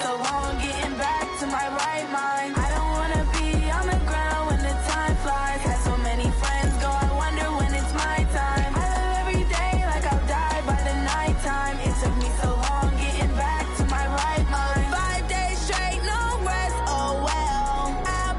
so long getting back to my right mind. I don't wanna be on the ground when the time flies. Had so many friends go, I wonder when it's my time. I live every day like I'll die by the nighttime. It took me so long getting back to my right mind. 5 days straight, no rest, oh well. I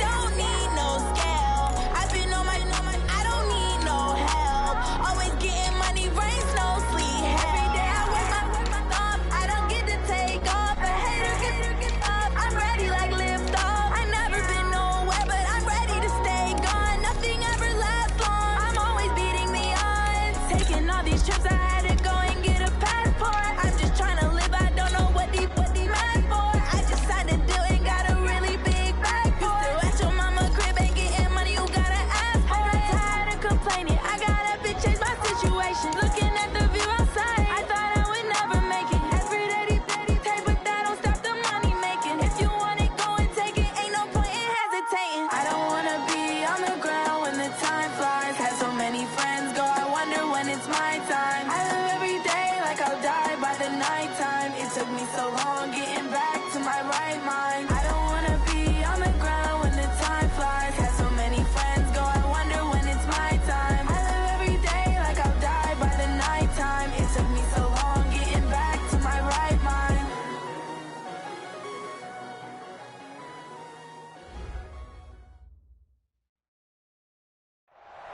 don't need no scale. I've been on my, I don't need no help. Always getting money, rain, snow, sleet, every day I work my thumb. I don't get to take off, a hater get up. I'm ready like lift off. I never been nowhere, but I'm ready to stay gone. Nothing ever lasts long. I'm always beating the odds. Taking all these trips, I had to go and get a passport. I'm just trying to live, I don't know what these mad for. I just signed a deal and got a really big bag for it. Still at your mama crib, ain't getting money, you gotta ask for it. I got tired of complaining, I gotta change my situation. Looking at the view outside, I thought I would never make it. Every day, take, but that don't stop the money making. If you want it, go and take it, ain't no point in hesitating. I don't wanna be on the ground when the time flies. Had so many friends go, I wonder when it's my time. I live every day like I'll die by the nighttime. It took me so long getting back to my right mind. I don't wanna be on the ground when the time flies. Had so many friends go, I wonder when it's my time. I live every day like I'll die by the nighttime. It took me so long getting back to my right mind.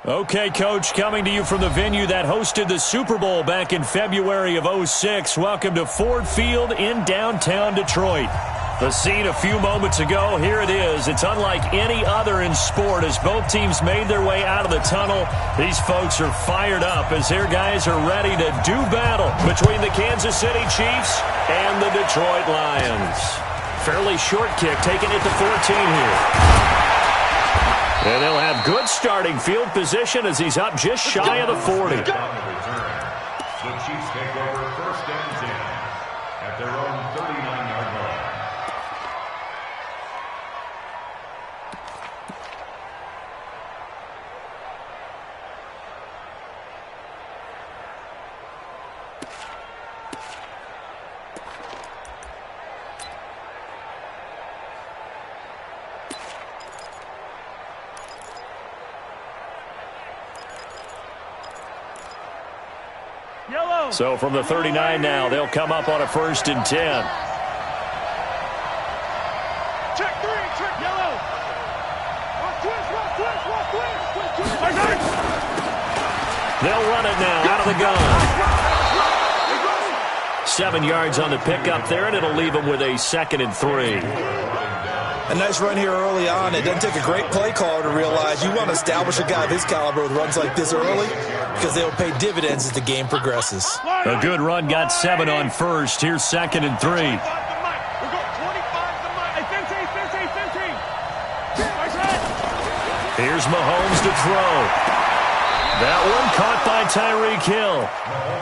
Okay, Coach, coming to you from the venue that hosted the Super Bowl back in February of '06. Welcome to Ford Field in downtown Detroit. The scene a few moments ago, here it is. It's unlike any other in sport as both teams made their way out of the tunnel. These folks are fired up as their guys are ready to do battle between the Kansas City Chiefs and the Detroit Lions. Fairly short kick, taking it to 14 here. And they'll have good starting field position as he's up just shy of the 40. The Chiefs take over first and 10 at their own 39-yard line. So from the 39 now, they'll come up on a 1st and 10. Check 3, check yellow. They'll run it now out of the gun. 7 yards on the pickup there, and it'll leave them with a 2nd and 3. A nice run here early on. It doesn't take a great play caller to realize you want to establish a guy of his caliber with runs like this early because they'll pay dividends as the game progresses. A good run, got 7 on 1st. Here's 2nd and 3. Here's Mahomes to throw. That one caught by Tyreek Hill.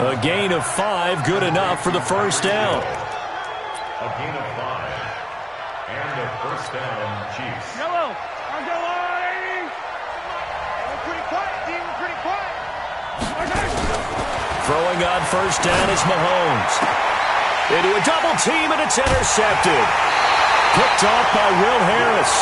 A gain of 5, good enough for the 1st down. A gain of 5. And a first down, Chiefs. Yellow, on the line. Pretty quiet, team, pretty quiet. Throwing on 1st down is Mahomes. Into a double team, and it's intercepted. Picked off by Will Harris.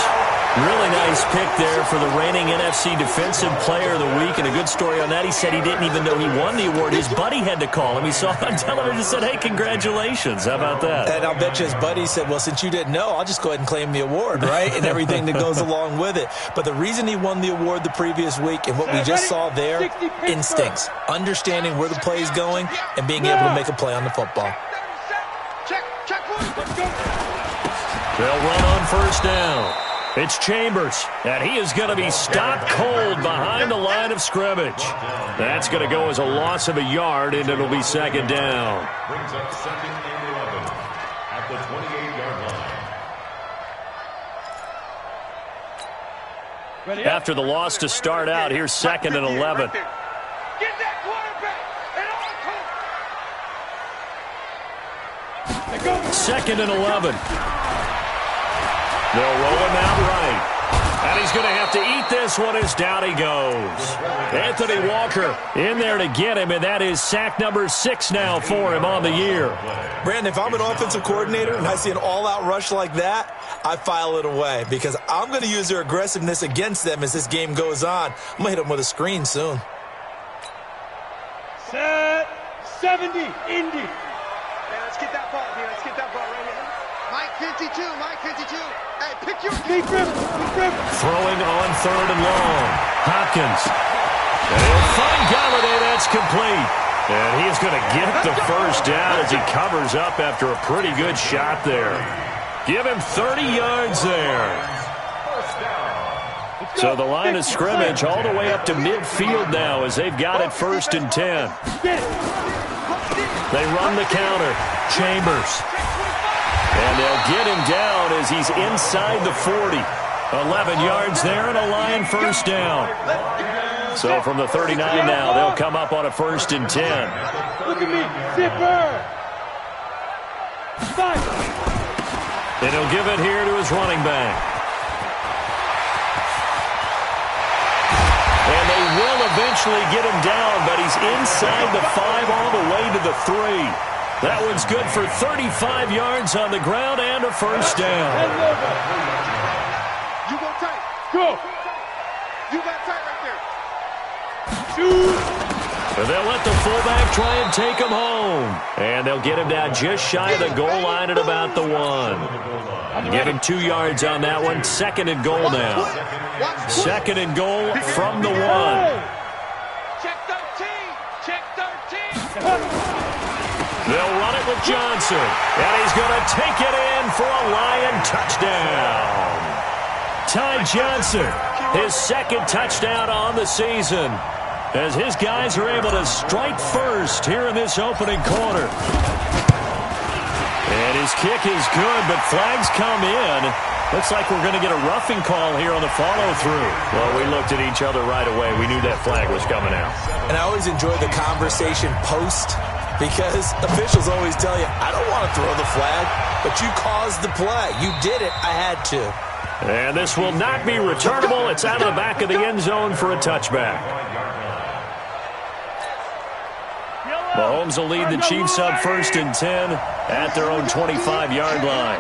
Really nice pick there for the reigning NFC Defensive Player of the Week. And a good story on that, he said he didn't even know he won the award. His buddy had to call him. He saw it on television and said, hey, congratulations. How about that? And I'll bet you his buddy said, well, since you didn't know, I'll just go ahead and claim the award, right? And everything that goes along with it. But the reason he won the award the previous week and what we just saw there, instincts. Understanding where the play is going and being able to make a play on the football. They'll run on 1st down. It's Chambers, and he is going to be stopped cold behind the line of scrimmage. That's going to go as a loss of a yard, and it'll be 2nd down. Brings up 2nd and 11 at the 28-yard line. After the loss to start out, here's 2nd and 11. Get that quarterback. 2nd and 11. They'll roll him out right. And he's going to have to eat this one as down he goes. Anthony Walker in there to get him, and that is sack number 6 now for him on the year. Brandon, if I'm an offensive coordinator and I see an all-out rush like that, I file it away because I'm going to use their aggressiveness against them as this game goes on. I'm going to hit them with a screen soon. Set 70, Indy. Hey, let's get that ball here. Let's get that ball right here. Mike 52, Mike 52. Hey, pick your deep grip. Throwing on 3rd and long. Hopkins. And he'll find Galladay. That's complete. And he's going to get the first down as he covers up after a pretty good shot there. Give him 30 yards there. So the line of scrimmage all the way up to midfield now as they've got it 1st and 10. They run the counter. Chambers. And they'll get him down as he's inside the 40. 11 yards there and a Lion first down. So from the 39 now, they'll come up on a 1st and 10. Look at me. Zipper. And he'll give it here to his running back. And they will eventually get him down, but he's inside the 5 all the way to the 3. That one's good for 35 yards on the ground and a first down. You go tight. Go. You got tight right there. Shoot. And they'll let the fullback try and take him home. And they'll get him down just shy of the goal line at about the 1. Give him 2 yards on that one. 2nd and goal now. 2nd and goal from the 1. Check 13. Check 13. They'll run it with Johnson. And he's going to take it in for a Lion touchdown. Ty Johnson, his 2nd touchdown on the season, as his guys are able to strike first here in this opening quarter. And his kick is good, but flags come in. Looks like we're going to get a roughing call here on the follow-through. Well, we looked at each other right away. We knew that flag was coming out. And I always enjoy the conversation post because officials always tell you, I don't want to throw the flag, but you caused the play. You did it. I had to. And this will not be returnable. It's out of the back of the end zone for a touchback. Mahomes will lead the Chiefs up 1st and 10 at their own 25-yard line.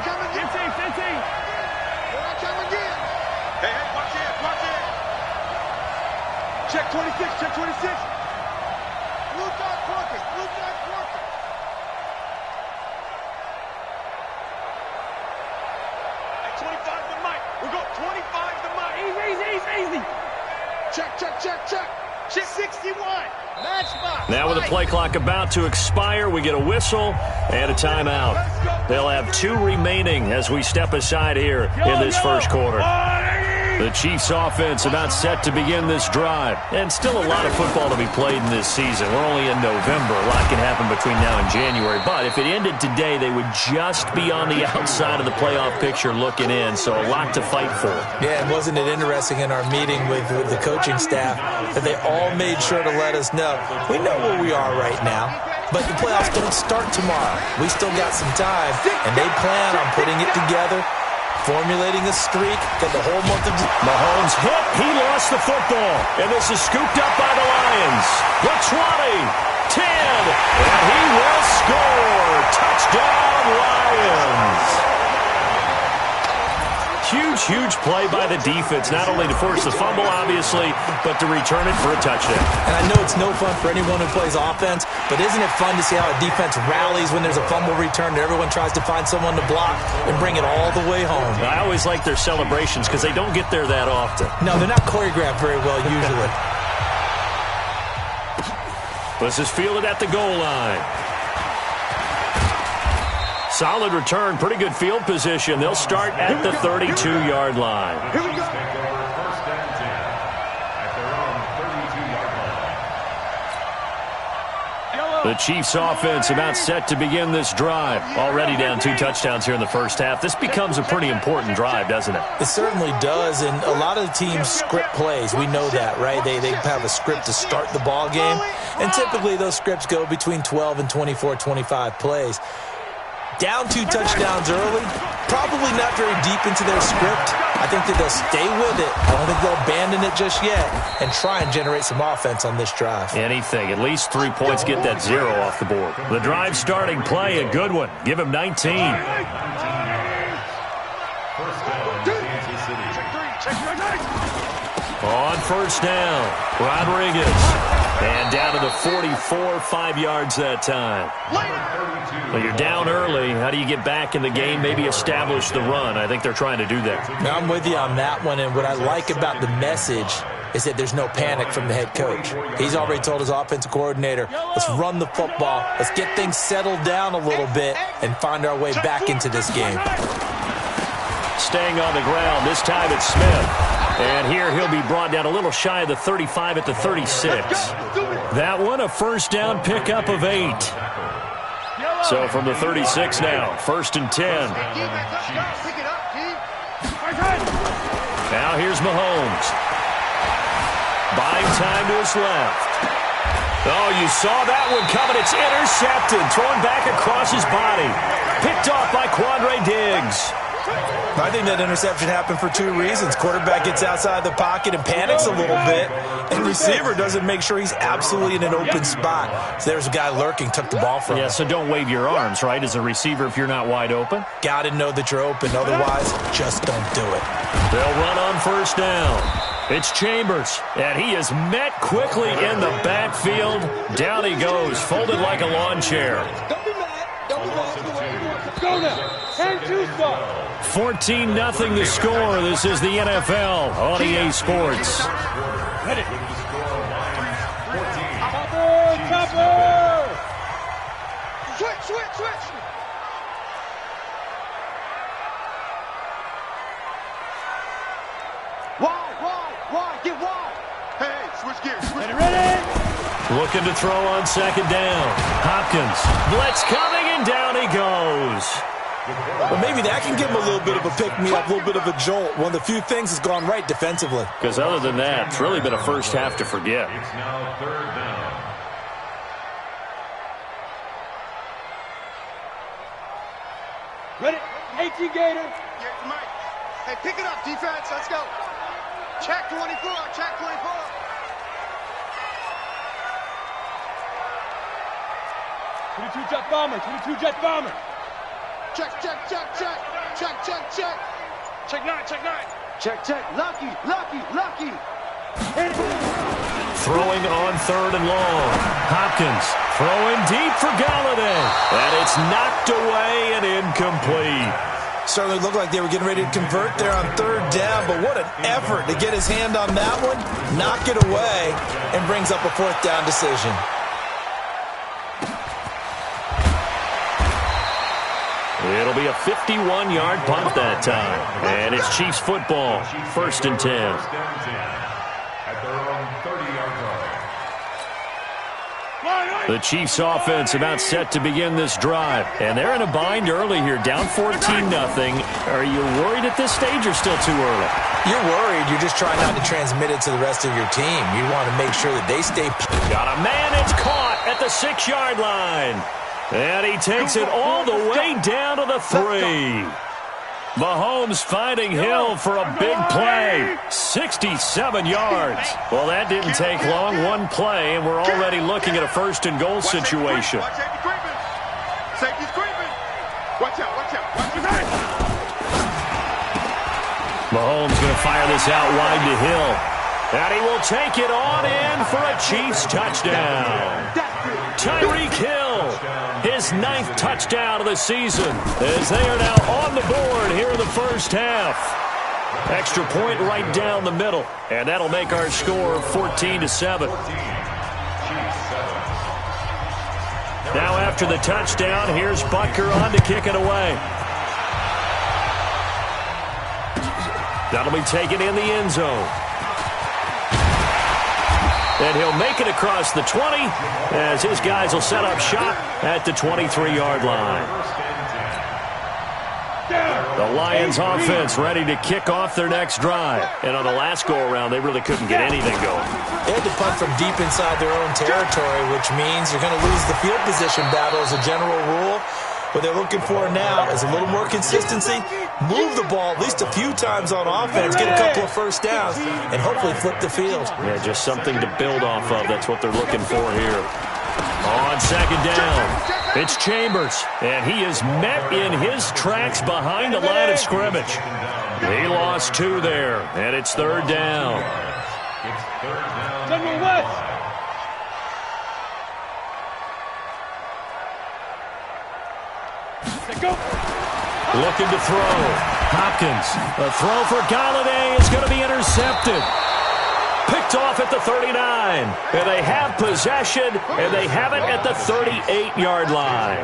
Hey, watch it, watch it. Check 26, check 26. Blue dot working, blue dot working. Hey, 25 to Mike. We're going 25 to Mike. Easy. Check. Check 61. Matchbox. Now with the play clock about to expire, we get a whistle and a timeout. They'll have 2 remaining as we step aside here in this first quarter. The Chiefs offense about set to begin this drive. And still a lot of football to be played in this season. We're only in November. A lot can happen between now and January. But if it ended today, they would just be on the outside of the playoff picture looking in. So a lot to fight for. Yeah, and wasn't it interesting in our meeting with the coaching staff that they all made sure to let us know, we know where we are right now, but the playoffs don't start tomorrow. We still got some time, and they plan on putting it together, formulating a streak for the whole month of Mahomes hit. He lost the football. And this is scooped up by the Lions. The 20, 10, and he will score. Touchdown, Lions. Huge play by the defense, not only to force the fumble, obviously, but to return it for a touchdown. And I know it's no fun for anyone who plays offense, but isn't it fun to see how a defense rallies when there's a fumble return and everyone tries to find someone to block and bring it all the way home? I always like their celebrations because they don't get there that often. No, they're not choreographed very well usually. This is fielded at the goal line. Solid return, pretty good field position. They'll start at the 32-yard line. Here we go. Take over 1st and 10 at their own 32-yard line. The Chiefs offense about set to begin this drive. Already down 2 touchdowns here in the first half. This becomes a pretty important drive, doesn't it? It certainly does, and a lot of the teams script plays. We know that, right? They have a script to start the ball game, and typically those scripts go between 12 and 24, 25 plays. Down 2 touchdowns early, probably not very deep into their script, I think that they'll stay with it. I don't think they'll abandon it just yet and try and generate some offense on this drive. Anything. At least 3 points, get that 0 off the board. The drive starting play, a good one. Give him 19. On first down, Rodriguez. And down to the 44, 5 yards that time. Well, you're down early. How do you get back in the game, maybe establish the run? I think they're trying to do that. Now, I'm with you on that one, and what I like about the message is that there's no panic from the head coach. He's already told his offensive coordinator, let's run the football, let's get things settled down a little bit, and find our way back into this game. Staying on the ground, this time it's Smith. And here he'll be brought down a little shy of the 35 at the 36. That one, a first down pickup of 8. So from the 36 now, 1st and 10. Now here's Mahomes. Buying time to his left. Oh, you saw that one coming. It's intercepted. Thrown back across his body. Picked off by Quandre Diggs. I think that interception happened for 2 reasons. Quarterback gets outside the pocket and panics a little bit, and receiver doesn't make sure he's absolutely in an open spot. So there's a guy lurking, took the ball from him. Yeah, so don't wave your arms, right, as a receiver if you're not wide open? Got to know that you're open. Otherwise, just don't do it. They'll run on first down. It's Chambers, and he is met quickly in the backfield. Down he goes, folded like a lawn chair. Don't be mad. Don't be mad. Go now. And 14-0 the score. This is the NFL on EA Sports. Ready. Chopper! Switch! Wide, get wide. Hey, switch gears. Ready? Looking to throw on second down. Hopkins. Blitz coming, and down he goes. Well, maybe that can give him a little bit of a pick-me-up, a little bit of a jolt. One of the few things has gone right defensively. Because other than that, it's really been a first half to forget. It's now 3rd down. Ready? 18 Gator. Yeah, Mike. Hey, pick it up, defense. Let's go. Check 24. Check 24. Jet bomber. 22 jet bomber. Check. Check 9. Check. Lucky. Throwing on 3rd and long. Hopkins throwing deep for Galladay. And it's knocked away and incomplete. Certainly looked like they were getting ready to convert there on 3rd down, but what an effort to get his hand on that one, knock it away, and brings up a 4th down decision. It'll be a 51-yard punt that time. And it's Chiefs football, 1st and 10. At their own 30-yard line. The Chiefs offense about set to begin this drive. And they're in a bind early here, down 14-0. Are you worried at this stage or still too early? You're worried. You're just trying not to transmit it to the rest of your team. You want to make sure that they stay. Got a man, it's caught at the 6-yard line. And he takes it all the way down to the 3. Mahomes finding Hill for a big play. 67 yards. Well, that didn't take long. One play, and we're already looking at a 1st and goal situation. Safety's creeping. Watch out. Mahomes going to fire this out wide to Hill. And he will take it on in for a Chiefs touchdown. Tyreek Hill, his 9th touchdown of the season, as they are now on the board here in the first half. Extra point right down the middle, and that'll make our score 14-7. Now after the touchdown, here's Butker on to kick it away. That'll be taken in the end zone. And he'll make it across the 20 as his guys will set up shop at the 23-yard line. The Lions offense ready to kick off their next drive. And on the last go-around, they really couldn't get anything going. They had to punt from deep inside their own territory, which means you're going to lose the field position battle as a general rule. What they're looking for now is a little more consistency, move the ball at least a few times on offense, get a couple of first downs, and hopefully flip the field. Yeah, just something to build off of. That's what they're looking for here. On second down, it's Chambers, and he is met in his tracks behind the line of scrimmage. He lost 2 there, and it's third down. Looking to throw. Hopkins. The throw for Galladay is going to be intercepted. Picked off at the 39. And they have possession, and they have it at the 38-yard line.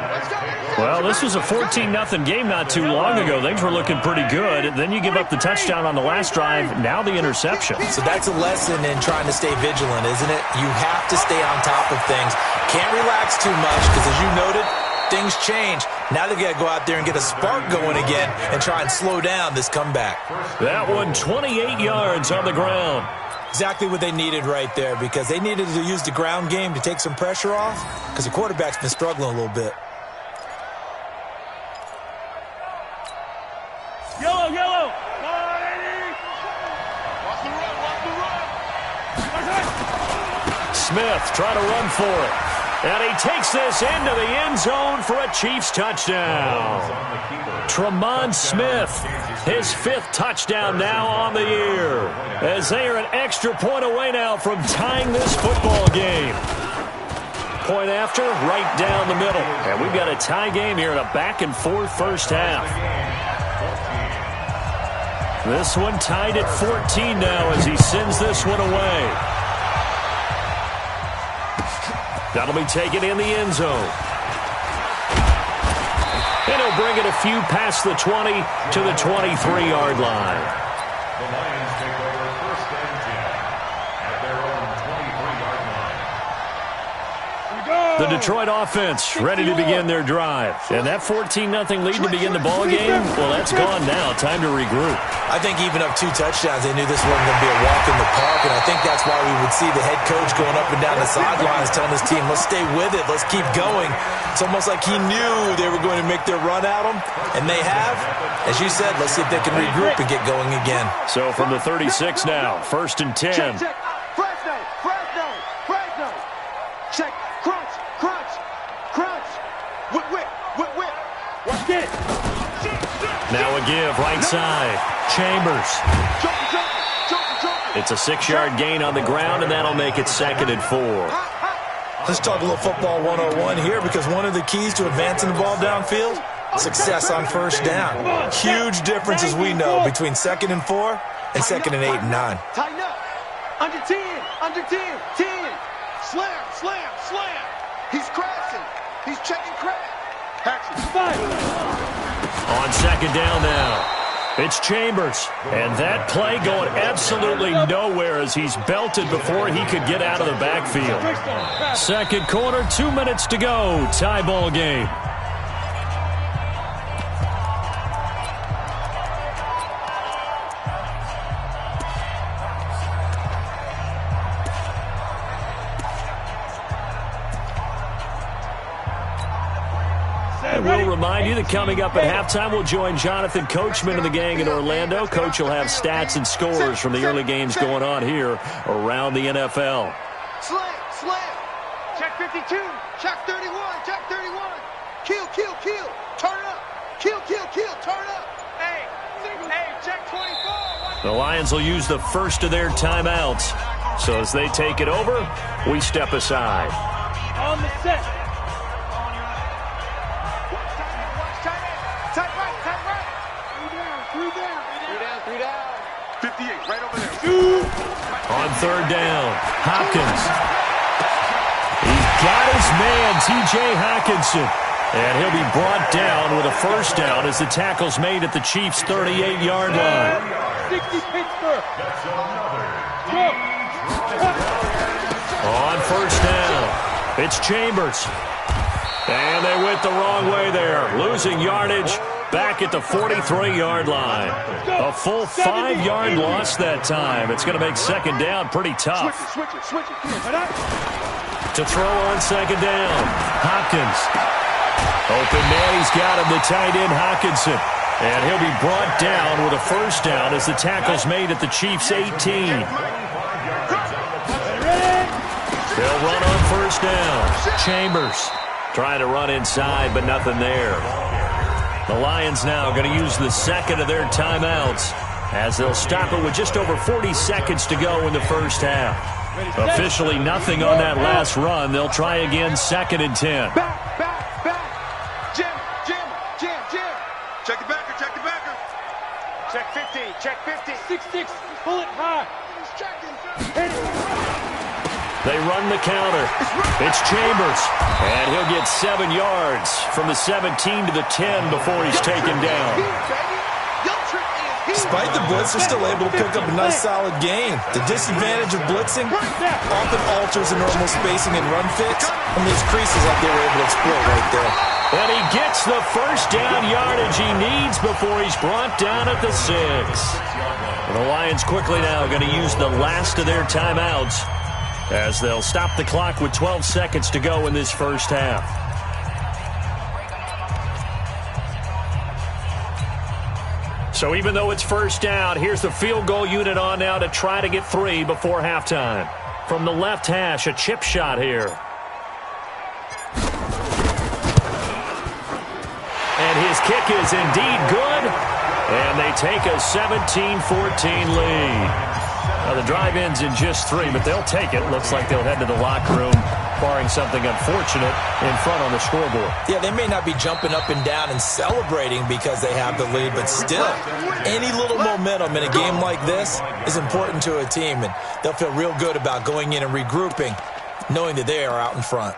Well, this was a 14-0 game not too long ago. Things were looking pretty good. Then you give up the touchdown on the last drive. Now the interception. So that's a lesson in trying to stay vigilant, isn't it? You have to stay on top of things. Can't relax too much because, as you noted, things change. Now they've got to go out there and get a spark going again and try and slow down this comeback. That one 28 yards on the ground. Exactly what they needed right there, because they needed to use the ground game to take some pressure off because the quarterback's been struggling a little bit. Yellow, yellow. Watch the run, watch the run. Smith trying to run for it. And he takes this into the end zone for a Chiefs touchdown. Tremont Smith, his 5th touchdown now on the year, as they are an extra point away now from tying this football game. Point after, right down the middle. And we've got a tie game here in a back-and-forth first half. This one tied at 14 now as he sends this one away. That'll be taken in the end zone. And he'll bring it a few past the 20 to the 23-yard line. The Lions take over first and 10 at their own 23-yard line. The Detroit offense ready to begin their drive. And that 14-0 lead to begin the ball game, well, that's gone now. Time to regroup. I think even up 2 touchdowns, they knew this wasn't going to be a walk in the park, and I think that's why we would see the head coach going up and down the sidelines telling his team, let's stay with it, let's keep going. It's almost like he knew they were going to make their run at him, and they have. As you said, let's see if they can regroup and get going again. So from the 36 now, first and 10. Check, check. Fresno, Fresno, Fresno. Check, crunch, crunch, crunch. Whip, whip, whip, whip. Watch it. Now a give, right side. Chambers. It's a 6-yard gain on the ground, and that'll make it 2nd and 4. Let's talk a little football 101 here, because one of the keys to advancing the ball downfield, success on first down. Huge difference, as we know, between 2nd and 4 and 2nd and 8 and 9. Tighten up. Under 10, under 10, 10. Slam, slam, slam. He's crashing. He's checking crack. Action. On second down now. It's Chambers, and that play going absolutely nowhere as he's belted before he could get out of the backfield. Second quarter, 2 minutes to go. Tie ball game. And we'll remind you that coming up at halftime, we'll join Jonathan Coachman and the gang in Orlando. Coach will have stats and scores from the early games going on here around the NFL. Slam, slam. Check 52. Check 31. Check 31. Kill, kill, kill. Turn up. Kill, kill, kill. Turn up. Hey, check 24. The Lions will use the first of their timeouts. So as they take it over, we step aside. On the set. Tight right, tight right. 3 down. 58, right over there. On third down, Hopkins. He's got his man, T.J. Hockenson. And he'll be brought down with a first down as the tackle's made at the Chiefs' 38-yard line. 60 Pittsburgh. On first down, it's Chambers. And they went the wrong way there, losing yardage back at the 43-yard line. A full 5-yard loss that time. It's going to make second down pretty tough. Switch it. To throw on second down, Hopkins. Open man, he's got him, the tight end Hawkinson. And he'll be brought down with a first down as the tackle's made at the Chiefs' 18. They'll run on first down. Chambers trying to run inside, but nothing there. The Lions now going to use the second of their timeouts as they'll stop it with just over 40 seconds to go in the first half. Officially nothing on that last run. They'll try again, 2nd and 10. Jam. Check the backer. Check 50, check 50. 6-6, pull it high. He's checking. They run the counter. It's Chambers. And he'll get 7 yards from the 17 to the 10 before he's taken down. Despite the blitz, they're still able to pick up a nice, solid gain. The disadvantage of blitzing often alters the normal spacing and run fits, and these creases like they were able to exploit right there. And he gets the first down yardage he needs before he's brought down at the 6. And the Lions quickly now going to use the last of their timeouts as they'll stop the clock with 12 seconds to go in this first half. So even though it's first down, here's the field goal unit on now to try to get 3 before halftime. From the left hash, a chip shot here. And his kick is indeed good. And they take a 17-14 lead. Now the drive ends in just 3, but they'll take it. Looks like they'll head to the locker room, barring something unfortunate in front on the scoreboard. Yeah, they may not be jumping up and down and celebrating because they have the lead, but still, any little momentum in a game like this is important to a team, and they'll feel real good about going in and regrouping, knowing that they are out in front.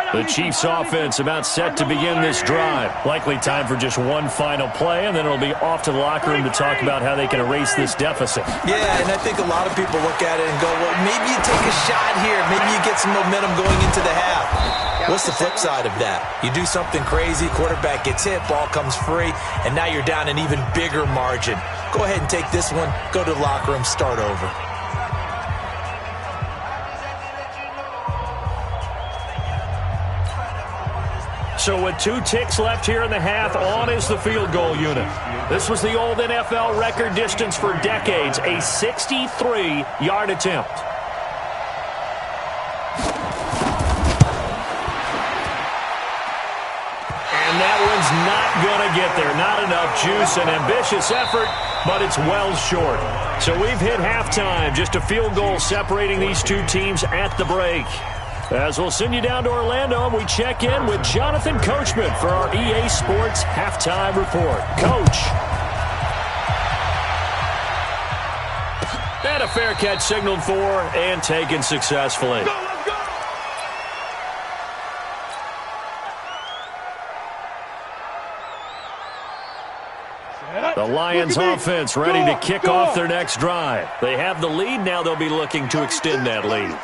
The Chiefs offense about set to begin this drive. Likely time for just one final play, and then it'll be off to the locker room to talk about how they can erase this deficit. Yeah, and I think a lot of people look at it and go, well, maybe you take a shot here. Maybe you get some momentum going into the half. What's the flip side of that? You do something crazy, quarterback gets hit, ball comes free, and now you're down an even bigger margin. Go ahead and take this one, go to the locker room, start over. So with 2 ticks left here in the half, on is the field goal unit. This was the old NFL record distance for decades, a 63-yard attempt. And that one's not going to get there. Not enough juice, an ambitious effort, but it's well short. So we've hit halftime, just a field goal separating these two teams at the break. As we'll send you down to Orlando, and we check in with Jonathan Coachman for our EA Sports Halftime Report. Coach. And a fair catch signaled for and taken successfully. The Lions offense ready to kick off their next drive. They have the lead. Now they'll be looking to extend that lead.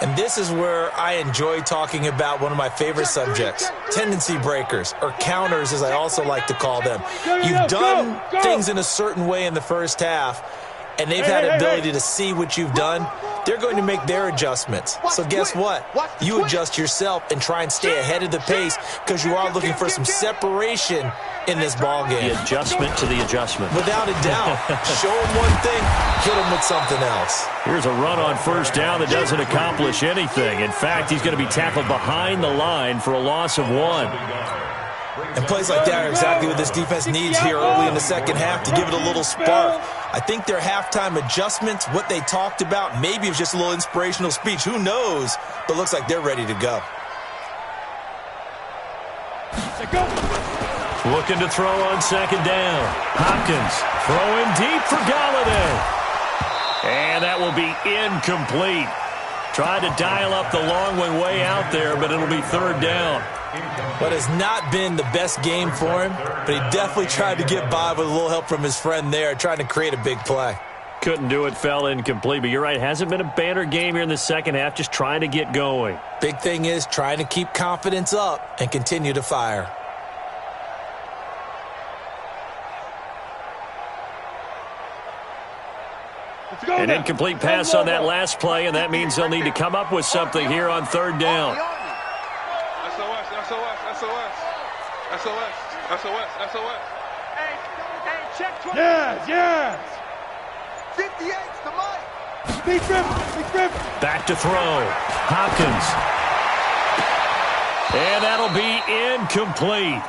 And this is where I enjoy talking about one of my favorite subjects, tendency breakers, or counters as I also like to call them. You've done things in a certain way in the first half, and they've had an ability to see what you've done. They're going to make their adjustments. So guess what? You adjust yourself and try and stay ahead of the pace because you are looking for some separation in this ball game. The adjustment to the adjustment. Without a doubt. Show them one thing, hit them with something else. Here's a run on first down that doesn't accomplish anything. In fact, he's going to be tackled behind the line for a loss of 1. And plays like that are exactly what this defense needs here early in the second half to give it a little spark. I think their halftime adjustments, what they talked about, maybe it was just a little inspirational speech. Who knows? But looks like they're ready to go. Looking to throw on second down. Hopkins throwing deep for Galladay. And that will be incomplete. Tried to dial up the long one way out there, but it'll be third down. But it's not been the best game for him, but he definitely tried to get by with a little help from his friend there, trying to create a big play. Couldn't do it, fell incomplete. But you're right, hasn't been a banner game here in the second half, just trying to get going. Big thing is trying to keep confidence up and continue to fire. Let's go. An incomplete pass on that last play, and that means they'll need to come up with something here on third down. SOS. Hey, check 20. Yes. 58's the mic. Big grip. Back to throw. Hopkins. And that'll be incomplete.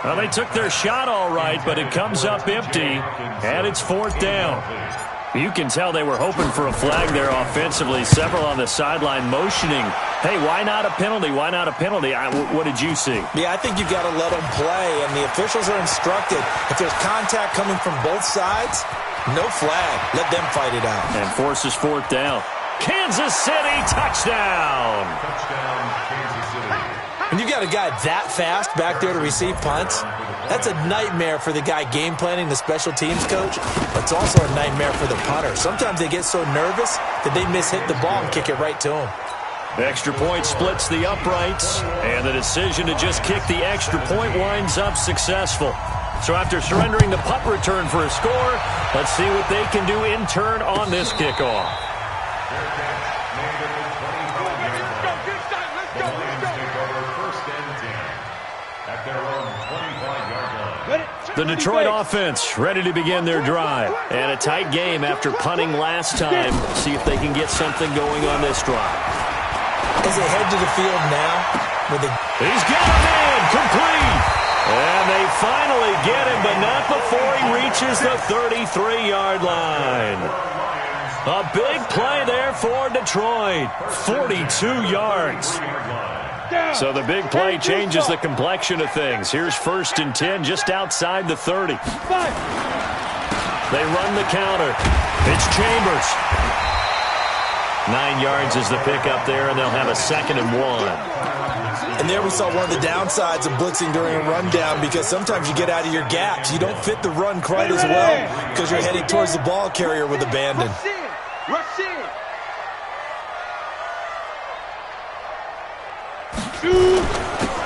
Well, they took their shot all right, but it comes up empty, and it's fourth down. You can tell they were hoping for a flag there offensively. Several on the sideline motioning, hey, why not a penalty? Why not a penalty? What did you see? Yeah, I think you've got to let them play, and the officials are instructed. If there's contact coming from both sides, no flag. Let them fight it out. And forces fourth down. Kansas City touchdown. Touchdown, Kansas City. When you got a guy that fast back there to receive punts, that's a nightmare for the guy game planning, the special teams coach, but it's also a nightmare for the punter. Sometimes they get so nervous that they mishit the ball and kick it right to him. The extra point splits the uprights, and the decision to just kick the extra point winds up successful. So after surrendering the punt return for a score, let's see what they can do in turn on this kickoff. The Detroit offense ready to begin their drive. And a tight game after punting last time. See if they can get something going on this drive. As they head to the field now, he's got him in, complete. And they finally get him, but not before he reaches the 33-yard line. A big play there for Detroit. 42 yards. So the big play changes the complexion of things. Here's 1st and 10 just outside the 30. They run the counter. It's Chambers. 9 yards is the pickup there, and they'll have a 2nd and 1. And there we saw one of the downsides of blitzing during a rundown, because sometimes you get out of your gaps. You don't fit the run quite as well because you're headed towards the ball carrier with abandon. Rush in.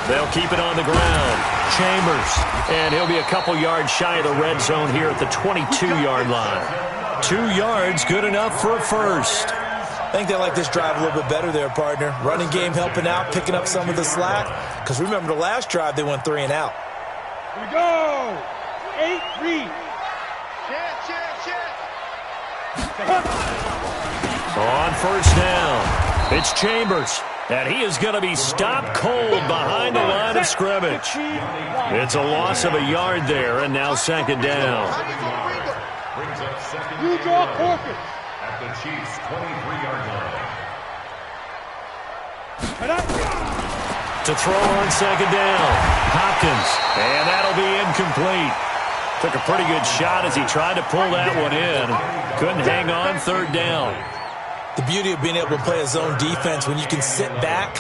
They'll keep it on the ground. Chambers. And he'll be a couple yards shy of the red zone here at the 22-yard line. 2 yards, good enough for a first. I think they like this drive a little bit better there, partner. Running game helping out, picking up some of the slack. Because remember the last drive, they went 3 and out. Here we go. 8-3. On first down, it's Chambers. And he is going to be stopped cold behind the line of scrimmage. It's a loss of a yard there, and now 2nd down. Brings up 2nd You draw Corpus. at the Chiefs' 23-yard line. To throw on 2nd down, Hopkins. And that'll be incomplete. Took a pretty good shot as he tried to pull that one in. Couldn't hang on 3rd down. The beauty of being able to play a zone defense when you can sit back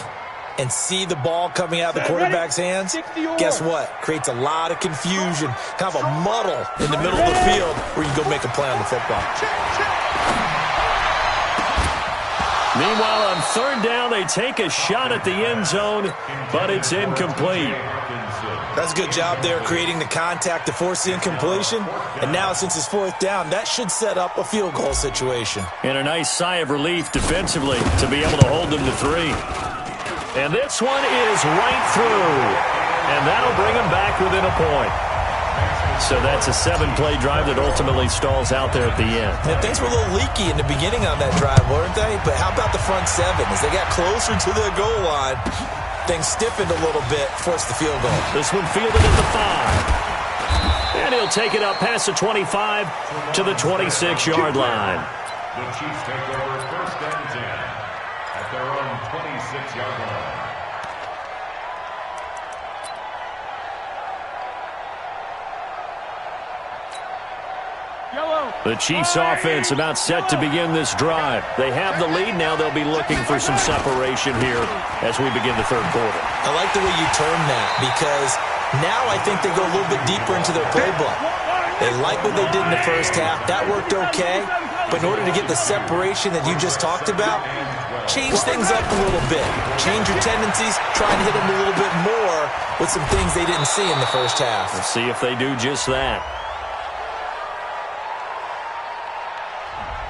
and see the ball coming out of the quarterback's hands, guess what? Creates a lot of confusion, kind of a muddle in the middle of the field where you can go make a play on the football. Meanwhile, on 3rd down, they take a shot at the end zone, but it's incomplete. That's a good job there, creating the contact to force the incompletion. And now, since it's 4th down, that should set up a field goal situation. And a nice sigh of relief defensively to be able to hold them to 3. And this one is right through. And that'll bring them back within a point. So that's a 7-play drive that ultimately stalls out there at the end. And things were a little leaky in the beginning on that drive, weren't they? But how about the front 7? As they got closer to the goal line, things stiffened a little bit, forced the field goal. This one fielded at the 5. And he'll take it up past the 25 to the 26-yard line. The Chiefs take over 1st and 10 at their own 26-yard line. The Chiefs offense about set to begin this drive. They have the lead. Now they'll be looking for some separation here as we begin the 3rd quarter. I like the way you term that, because now I think they go a little bit deeper into their playbook. They like what they did in the first half. That worked okay. But in order to get the separation that you just talked about, change things up a little bit. Change your tendencies. Try and hit them a little bit more with some things they didn't see in the first half. Let's see if they do just that.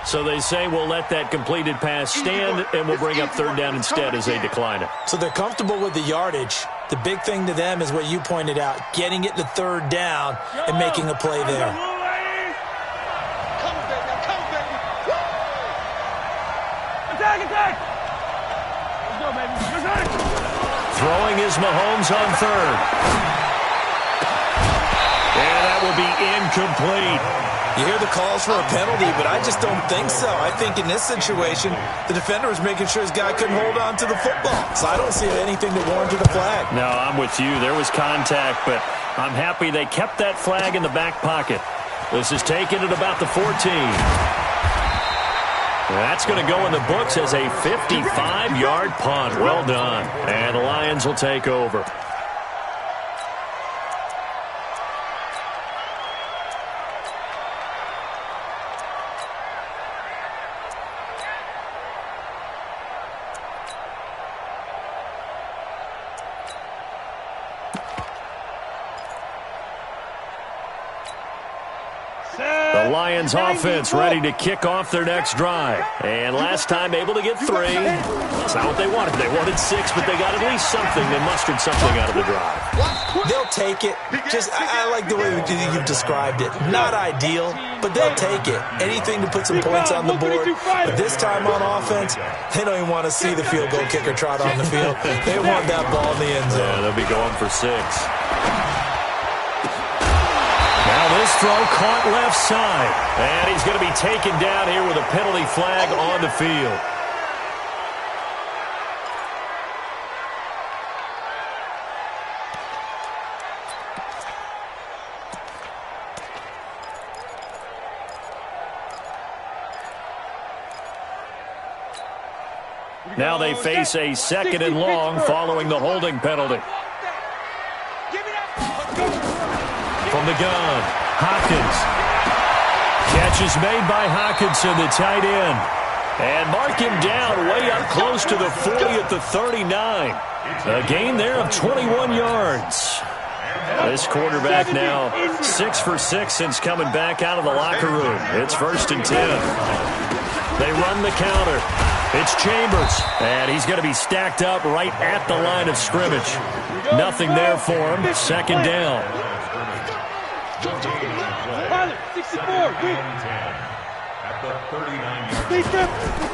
So they say we'll let that completed pass stand, and we'll bring up third down instead as they decline it. So they're comfortable with the yardage. The big thing to them is what you pointed out, getting it to third down and making a play there. Attack! Let's go, baby. Let's go. Throwing is Mahomes on third. And that will be incomplete. You hear the calls for a penalty, but I just don't think so. I think in this situation, the defender was making sure his guy couldn't hold on to the football. So I don't see anything that warranted a flag. No, I'm with you. There was contact, but I'm happy they kept that flag in the back pocket. This is taken at about the 14. That's going to go in the books as a 55-yard punt. Well done. And the Lions will take over. The Lions offense ready to kick off their next drive. And last time able to get 3. That's not what they wanted. They wanted 6, but they got at least something. They mustered something out of the drive. They'll take it. I like the way you've described it. Not ideal, but they'll take it. Anything to put some points on the board. But this time on offense, they don't even want to see the field goal kicker trot on the field. They want that ball in the end zone. Yeah, they'll be going for 6. Now this throw caught left side. And he's going to be taken down here with a penalty flag on the field. Now they face a 2nd and long following the holding penalty. From the gun, Hopkins. Catch is made by Hawkinson, the tight end. And mark him down way up close to the 40 at the 39. A gain there of 21 yards. This quarterback now 6 for 6 since coming back out of the locker room. It's 1st and 10. They run the counter. It's Chambers, and he's going to be stacked up right at the line of scrimmage. Nothing there for him. 2nd down. 64. At the 39-yard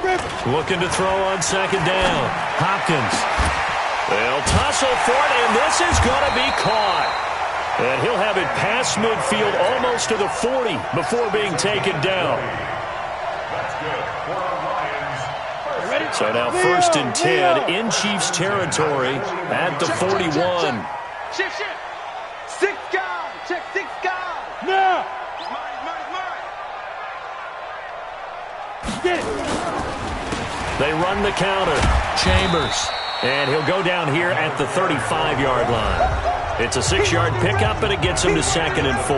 line. Looking to throw on 2nd down. Hopkins. They'll tussle for it, and this is going to be caught. And he'll have it past midfield almost to the 40 before being taken down. That's good for the Lions. So now 1st and 10 in Chiefs territory at the 41. Shift. 6 guys. Check 6 guys. Now. Get it. They run the counter. Chambers. And he'll go down here at the 35-yard line. It's a 6-yard pickup, and it gets him to 2nd and 4.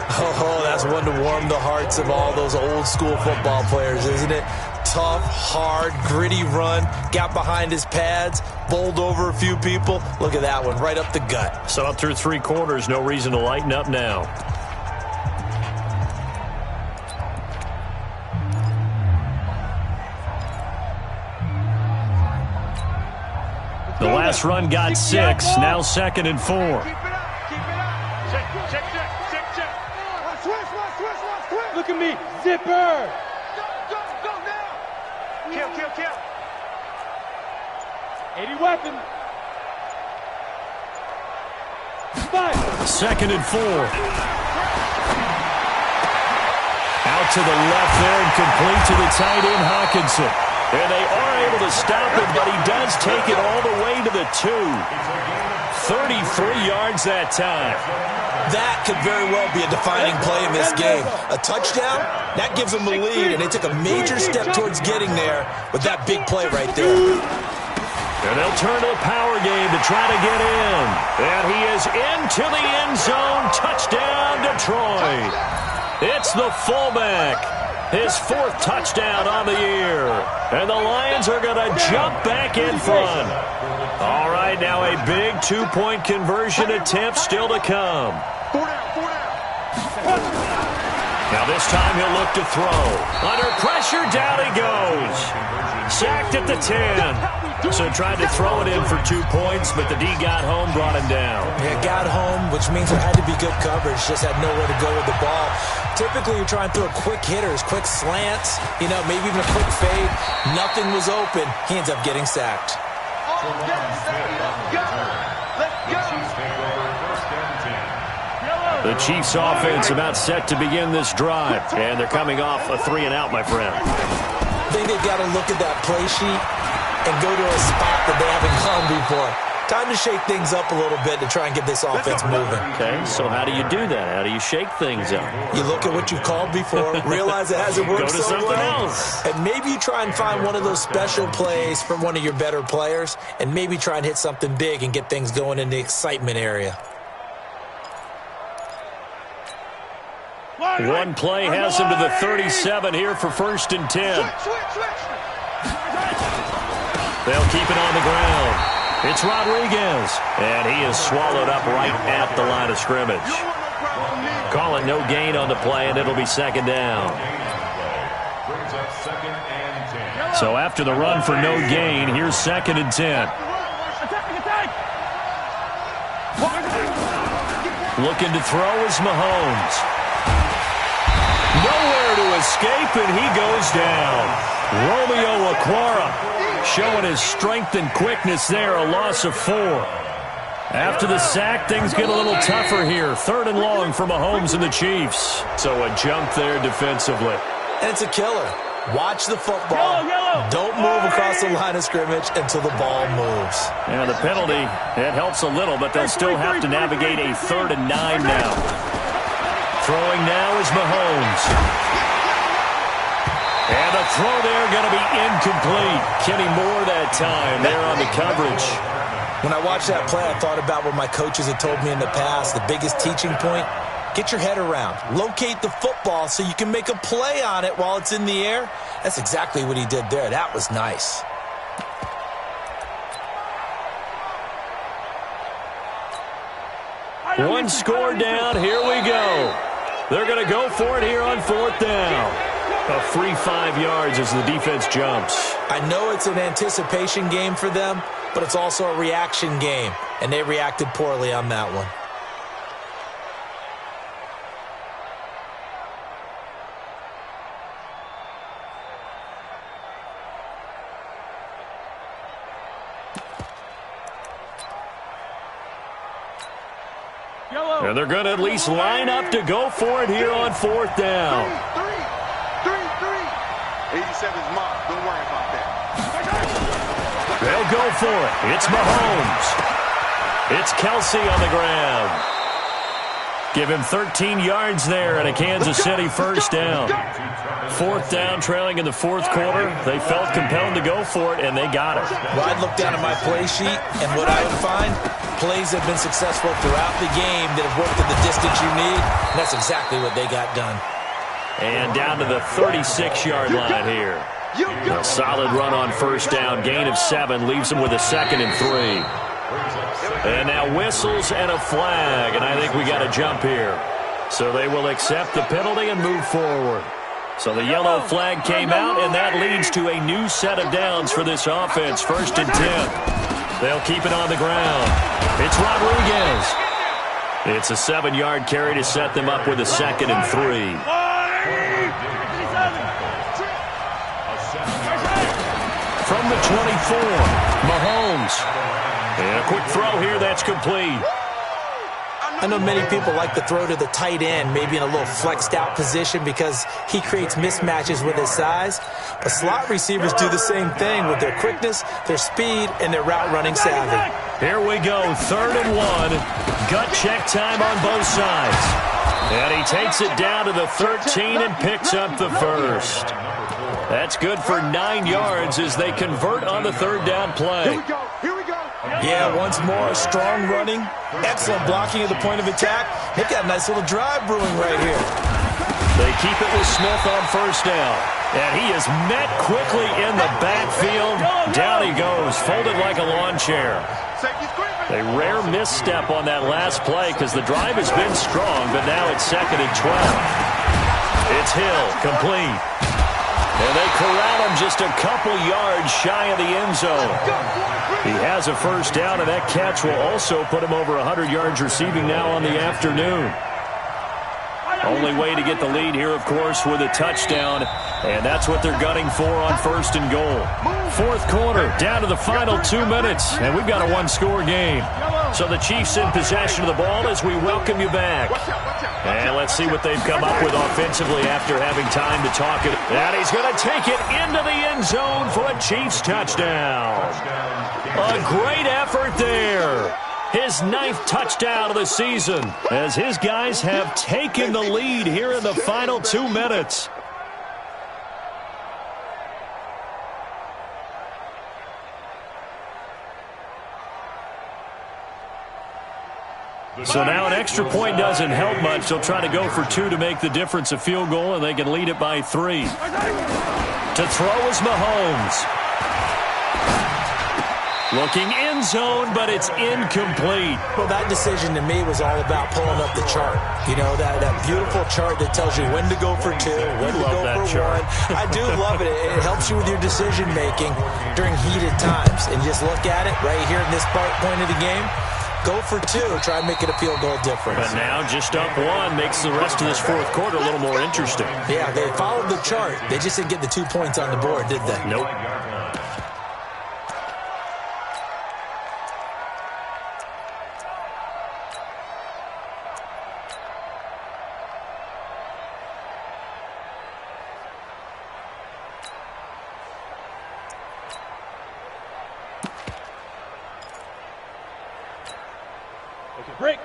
Oh, that's one to warm the hearts of all those old-school football players, isn't it? Tough, hard, gritty run. Got behind his pads, bowled over a few people. Look at that one, right up the gut. So up through 3 quarters, no reason to lighten up now. The last run got 6, now 2nd and 4. Keep it up. Check. Switch. Look at me. Zipper. Go now. Kill. 80 weapon. 5. 2nd and 4. Out to the left there and complete to the tight end, Hawkinson. And they are able to stop him, but he does take it all the way to the 2. 33 yards that time. That could very well be a defining play in this game. A touchdown, that gives them the lead, and they took a major step towards getting there with that big play right there. And they'll turn to the power game to try to get in. And he is into the end zone. Touchdown, Detroit. It's the fullback. His 4th touchdown on the year. And the Lions are going to jump back in front. All right, now a big 2-point conversion attempt still to come. 4 down. Now this time he'll look to throw. Under pressure, down he goes. Sacked at the 10. So tried to throw it in for 2 points, but the D got home, brought him down. Yeah, got home, which means there had to be good coverage. Just had nowhere to go with the ball. Typically, you're trying to throw quick hitters, quick slants, maybe even a quick fade. Nothing was open. He ends up getting sacked. The Chiefs offense about set to begin this drive, and they're coming off a 3-and-out, my friend. I think they've got to look at that play sheet and go to a spot that they haven't gone before. Time to shake things up a little bit to try and get this offense moving. Okay, so how do you do that? How do you shake things up? You look at what you've called before, realize it hasn't worked so well. Go to something else. And maybe you try and find one of those special plays from one of your better players, and maybe try and hit something big and get things going in the excitement area. One play has him to the 37 here for 1st and 10. They'll keep it on the ground. It's Rodriguez, and he is swallowed up right at the line of scrimmage. Call it no gain on the play, and it'll be 2nd down. So after the run for no gain, here's 2nd and 10. Looking to throw is Mahomes. Nowhere to escape, and he goes down. Romeo Okwara showing his strength and quickness there, a loss of 4. After the sack, things get a little tougher here. 3rd and long for Mahomes and the Chiefs. So a jump there defensively. And it's a killer. Watch the football. Don't move across the line of scrimmage until the ball moves. Yeah, the penalty, it helps a little, but they'll still have to navigate a 3rd and 9 now. Throwing now is Mahomes. And the throw there going to be incomplete. Kenny Moore that time there on the coverage. When I watched that play, I thought about what my coaches had told me in the past. The biggest teaching point, get your head around. Locate the football so you can make a play on it while it's in the air. That's exactly what he did there. That was nice. One score down. Here we go. They're going to go for it here on 4th down. A free 5 yards as the defense jumps. I know it's an anticipation game for them, but it's also a reaction game, and they reacted poorly on that one. And they're going to at least line up to go for it here on 4th down. 87's mom. Don't worry about that. They'll go for it. It's Mahomes. It's Kelsey on the ground. Give him 13 yards there and a Kansas City 1st down. 4th down, trailing in the 4th quarter. They felt compelled to go for it, and they got it. Well, I'd look down at my play sheet, and what I would find, plays have been successful throughout the game that have worked at the distance you need, and that's exactly what they got done. And down to the 36-yard line here. A solid run on 1st down. Gain of 7 leaves them with a 2nd and 3. And now whistles and a flag, and I think we got a jump here. So they will accept the penalty and move forward. So the yellow flag came out, and that leads to a new set of downs for this offense. 1st and 10. They'll keep it on the ground. It's Rodriguez. It's a 7-yard carry to set them up with a 2nd and 3. From the 24, Mahomes. And a quick throw here that's complete. I know many people like to throw to the tight end, maybe in a little flexed out position because he creates mismatches with his size. But slot receivers do the same thing with their quickness, their speed, and their route running savvy. Here we go, 3rd and 1. Gut check time on both sides. And he takes it down to the 13 and picks up the 1st. That's good for 9 yards as they convert on the 3rd down play. Yeah, once more, strong running, excellent blocking at the point of attack. They've got a nice little drive brewing right here. They keep it with Smith on 1st down. And he is met quickly in the backfield. Down he goes, folded like a lawn chair. A rare misstep on that last play because the drive has been strong, but now it's 2nd and 12. It's Hill, complete. And they corral him just a couple yards shy of the end zone. He has a first down, and that catch will also put him over 100 yards receiving now on the afternoon. Only way to get the lead here, of course, with a touchdown, and that's what they're gunning for on first and goal. Fourth quarter, down to the final 2 minutes, and we've got a one-score game. So the Chiefs in possession of the ball as we welcome you back. And let's see what they've come up with offensively after having time to talk it. And he's going to take it into the end zone for a Chiefs touchdown. A great effort there. His 9th touchdown of the season as his guys have taken the lead here in the final 2 minutes. So now an extra point doesn't help much. They'll try to go for 2 to make the difference a field goal, and they can lead it by 3. To throw is Mahomes. Looking end zone, but it's incomplete. Well, that decision to me was all about pulling up the chart. You know, that beautiful chart that tells you when to go for 2, when to go for 1. I do love it. It helps you with your decision-making during heated times. And just look at it right here in this point of the game. Go for 2. Try and make it a field goal difference. But now just up 1 makes the rest of this fourth quarter a little more interesting. Yeah, they followed the chart. They just didn't get the 2 points on the board, did they? Nope.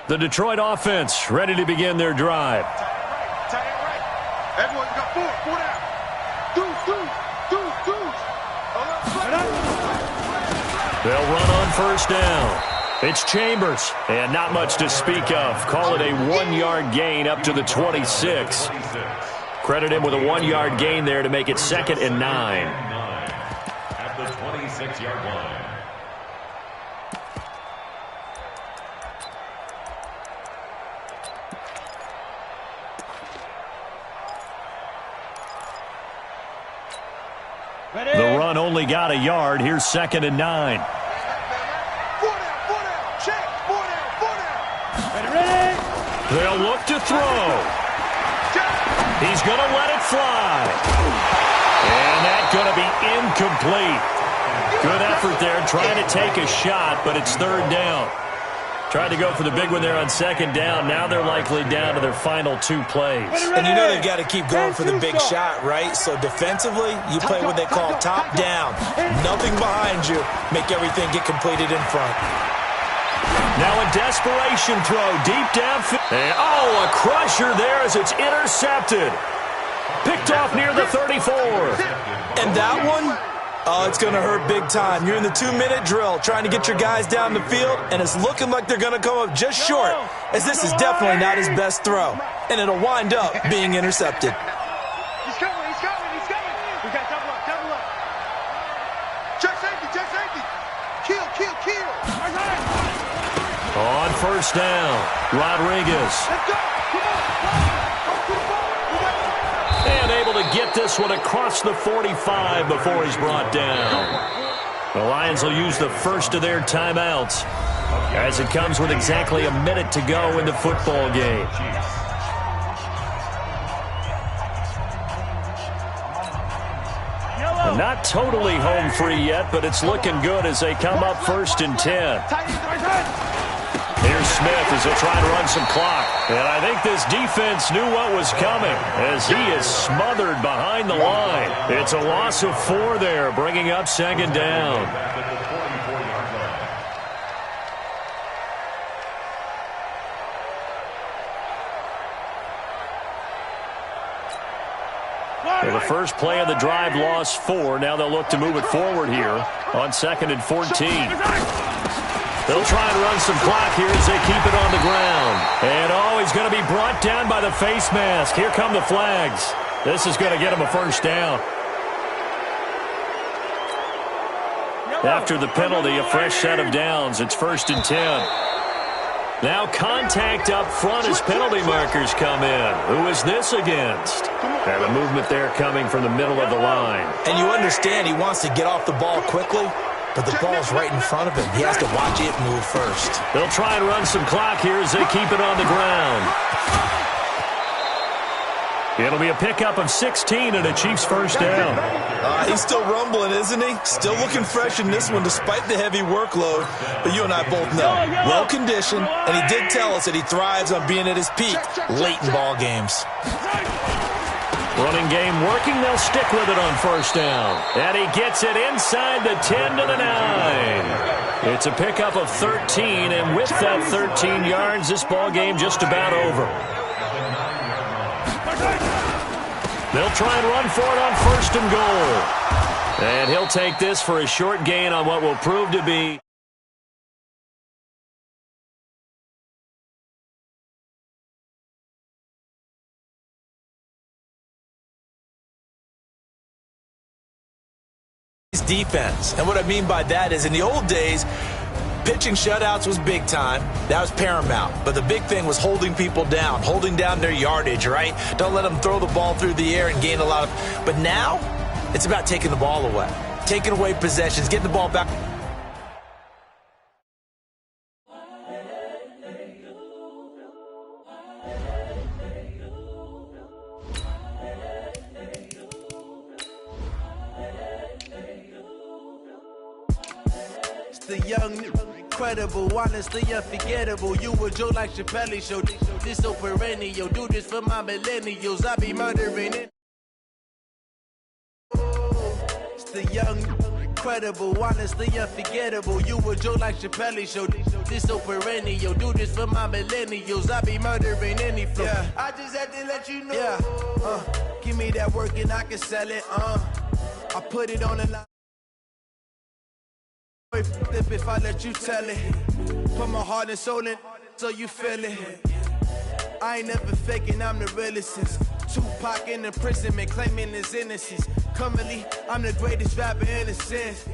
The Detroit offense ready to begin their drive. Tight end right. Everyone got 4 down. They'll run on first down. It's Chambers, and not much to speak of. Call it a 1-yard gain up to the 26. Credit him with a 1-yard gain there to make it 2nd and 9. At the 26-yard line. The run only got a yard. Here's 2nd and 9. 4 down. Check. 4 down. Ready. They'll look to throw. He's going to let it fly. And that's going to be incomplete. Good effort there trying to take a shot, but it's 3rd down. Tried to go for the big one there on 2nd down. Now they're likely down to their final 2 plays. And you know they've got to keep going for the big shot, right? So defensively, you play what they call top down. Nothing behind you. Make everything get completed in front. Now a desperation throw deep downfield. And a crusher there as it's intercepted. Picked off near the 34. And that one? Oh, it's going to hurt big time. You're in the 2-minute drill trying to get your guys down the field, and it's looking like they're going to come up just short, as this is definitely not his best throw, and it'll wind up being intercepted. He's coming. We got double up. Check safety. Kill. On first down, Rodriguez. Let's go. Come on. And able to get this one across the 45 before he's brought down. The Lions will use the first of their timeouts as it comes with exactly a minute to go in the football game. Not totally home free yet, but it's looking good as they come up 1st and 10. Here's Smith as they try to run some clock. And I think this defense knew what was coming as he is smothered behind the line. It's a loss of 4 there, bringing up 2nd down. The first play of the drive lost 4. Now they'll look to move it forward here on 2nd and 14. They'll try and run some clock here as they keep it on the ground. And, he's going to be brought down by the face mask. Here come the flags. This is going to get him a first down. After the penalty, a fresh set of downs. It's 1st and 10. Now contact up front as penalty markers come in. Who is this against? And a movement there coming from the middle of the line. And you understand he wants to get off the ball quickly, but the ball's right in front of him. He has to watch it move first. They'll try and run some clock here as they keep it on the ground. It'll be a pickup of 16 and a Chiefs first down. He's still rumbling, isn't he? Still looking fresh in this one despite the heavy workload. But you and I both know, well-conditioned, and he did tell us that he thrives on being at his peak late in ball games. Running game working. They'll stick with it on first down. And he gets it inside the 10 to the 9. It's a pickup of 13, and with that 13 yards, this ball game just about over. They'll try and run for it on first and goal. And he'll take this for a short gain on what will prove to be defense. And what I mean by that is in the old days, pitching shutouts was big time. That was paramount. But the big thing was holding people down, holding down their yardage, right? Don't let them throw the ball through the air and gain a lot of... But now, it's about taking the ball away. Taking away possessions, getting the ball back. The young, incredible, honestly unforgettable. You a Joe like Chappelle show. This so perennial. Do this for my millennials. I be murdering it. It's the young, incredible, honestly unforgettable. You a Joe like Chappelle show. This so perennial. Do this for my millennials. I be murdering any flow. Yeah. I just had to let you know. Yeah. Give me that work and I can sell it. I put it on the line. If I let you tell it, put my heart and soul in so you feel it. I ain't never faking, I'm the realest since Tupac in imprisonment, claiming his innocence. Currently, I'm the greatest rapper in a sense.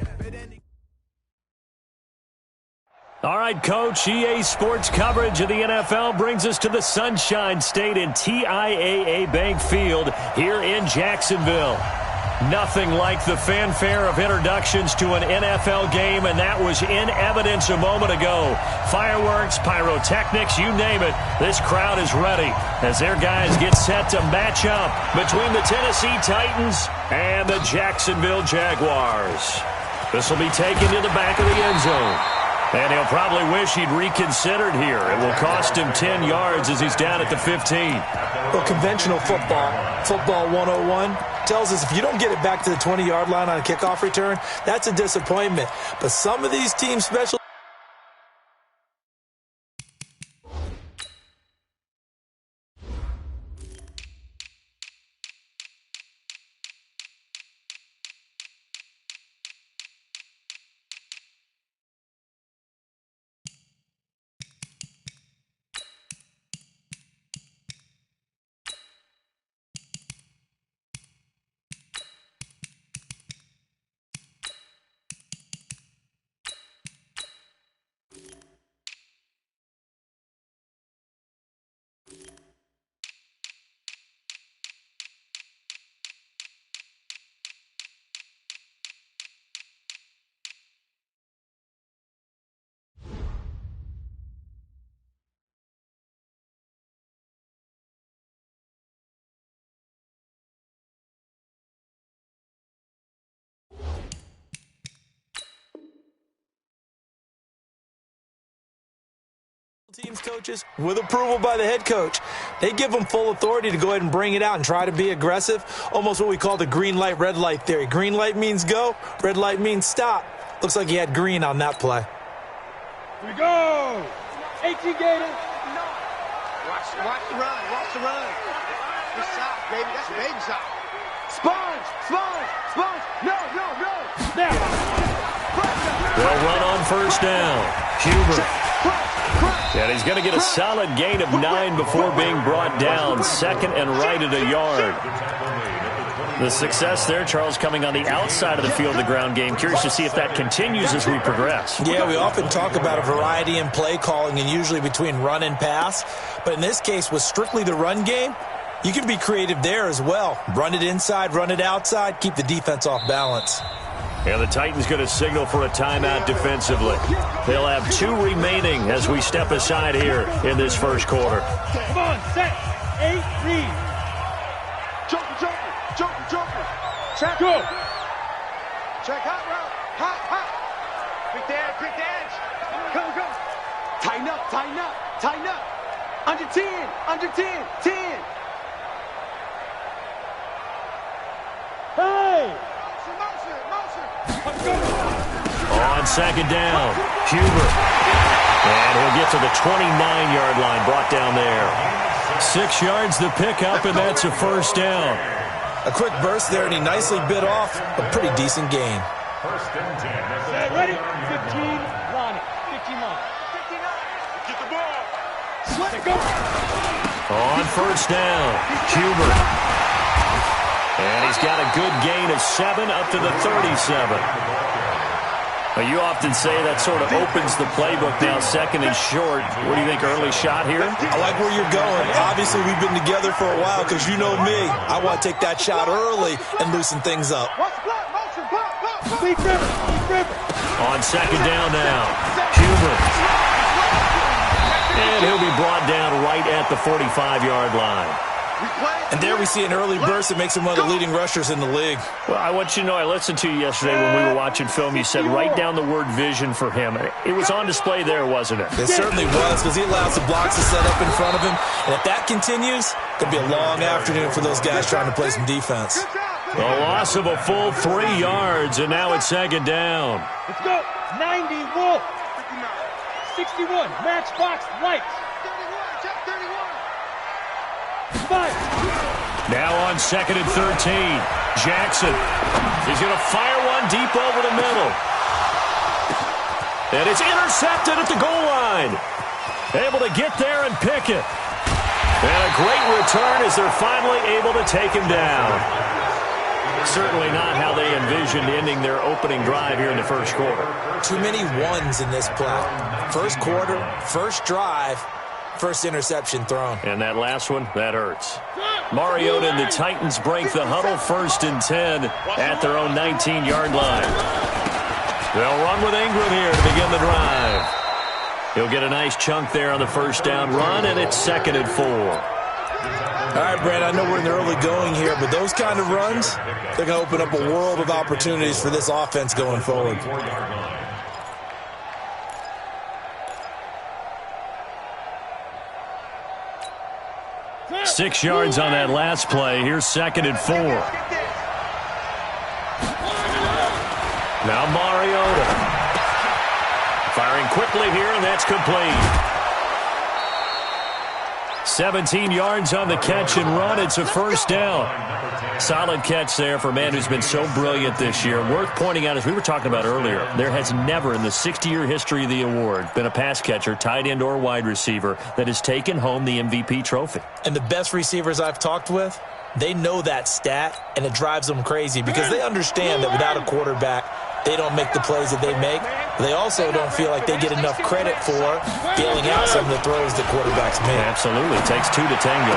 All right, Coach, EA Sports coverage of the NFL brings us to the Sunshine State in TIAA Bank Field here in Jacksonville. Nothing like the fanfare of introductions to an NFL game, and that was in evidence a moment ago. Fireworks, pyrotechnics, you name it. This crowd is ready as their guys get set to match up between the Tennessee Titans and the Jacksonville Jaguars. This will be taken to the back of the end zone. And he'll probably wish he'd reconsidered here. It will cost him 10 yards as he's down at the 15. Well, conventional football 101, tells us if you don't get it back to the 20-yard line on a kickoff return, that's a disappointment. But some of these team special teams coaches, with approval by the head coach, they give them full authority to go ahead and bring it out and try to be aggressive, almost what we call the green light, red light theory. Green light means go, red light means stop. Looks like he had green on that play. Here we go! 18 Gators. Watch the run, watch the run. Good shot, baby, that's a baby shot. Sponge, no. Now. They'll run on first down. Huber. And he's going to get a solid gain of 9 before being brought down. Second and right at a yard. The success there, Charles, coming on the outside of the field, the ground game. Curious to see if that continues as we progress. Yeah, we often talk about a variety in play calling and usually between run and pass. But in this case, with strictly the run game, you can be creative there as well. Run it inside, run it outside, keep the defense off balance. And the Titans going to signal for a timeout defensively. They'll have 2 remaining as we step aside here in this first quarter. Come on, set, 8, read. Joker. Check. Go. Check, hot route. Hot. Quick dance. Go. Tighten up. Under 10. 10. Hey. Motion. On second down, Huber. And he'll get to the 29-yard line, brought down there. 6 yards the pickup, and that's a first down. A quick burst there, and he nicely bit off a pretty decent gain. First and 10. Set, ready? 15, line it. 15 line. 59. Get the ball. Let go. On first down, Huber. And he's got a good gain of 7 up to the 37. Now, you often say that sort of opens the playbook now, second and short. What do you think, early shot here? I like where you're going. Obviously, we've been together for a while because you know me. I want to take that shot early and loosen things up. Deep river. On second down now, Huber. And he'll be brought down right at the 45-yard line. And there we see an early burst that makes him one of the leading rushers in the league. Well, I want you to know, I listened to you yesterday when we were watching film. You said write down the word vision for him. It was on display there, wasn't it? It certainly was, because he allows the blocks to set up in front of him. And if that continues, it could be a long afternoon for those guys trying to play some defense. A loss of a full 3 yards, and now it's second down. Let's go. 90, Wolf. 61, matchbox, lights. 31, check 31. 5. Now on second and 13, Jackson. He's going to fire one deep over the middle. And it's intercepted at the goal line. Able to get there and pick it. And a great return as they're finally able to take him down. Certainly not how they envisioned ending their opening drive here in the first quarter. Too many ones in this play. First quarter, first drive, first interception thrown. And that last one, that hurts. Mariota and the Titans break the huddle, first and 10 at their own 19-yard line. They'll run with Ingram here to begin the drive. He'll get a nice chunk there on the first down run, and it's second and 4. All right, Brad, I know we're in the early going here, but those kind of runs, they're going to open up a world of opportunities for this offense going forward. 6 yards on that last play. Here's second and 4. Now Mariota. Firing quickly here, and that's complete. 17 yards on the catch and run. It's a first down. Solid catch there for a man who's been so brilliant this year. Worth pointing out, as we were talking about earlier, there has never in the 60-year history of the award been a pass catcher, tight end, or wide receiver that has taken home the MVP trophy. And the best receivers I've talked with, they know that stat, and it drives them crazy because they understand that without a quarterback, they don't make the plays that they make. They also don't feel like they get enough credit for bailing out some of the throws that quarterbacks make. Absolutely. It takes 2 to tango.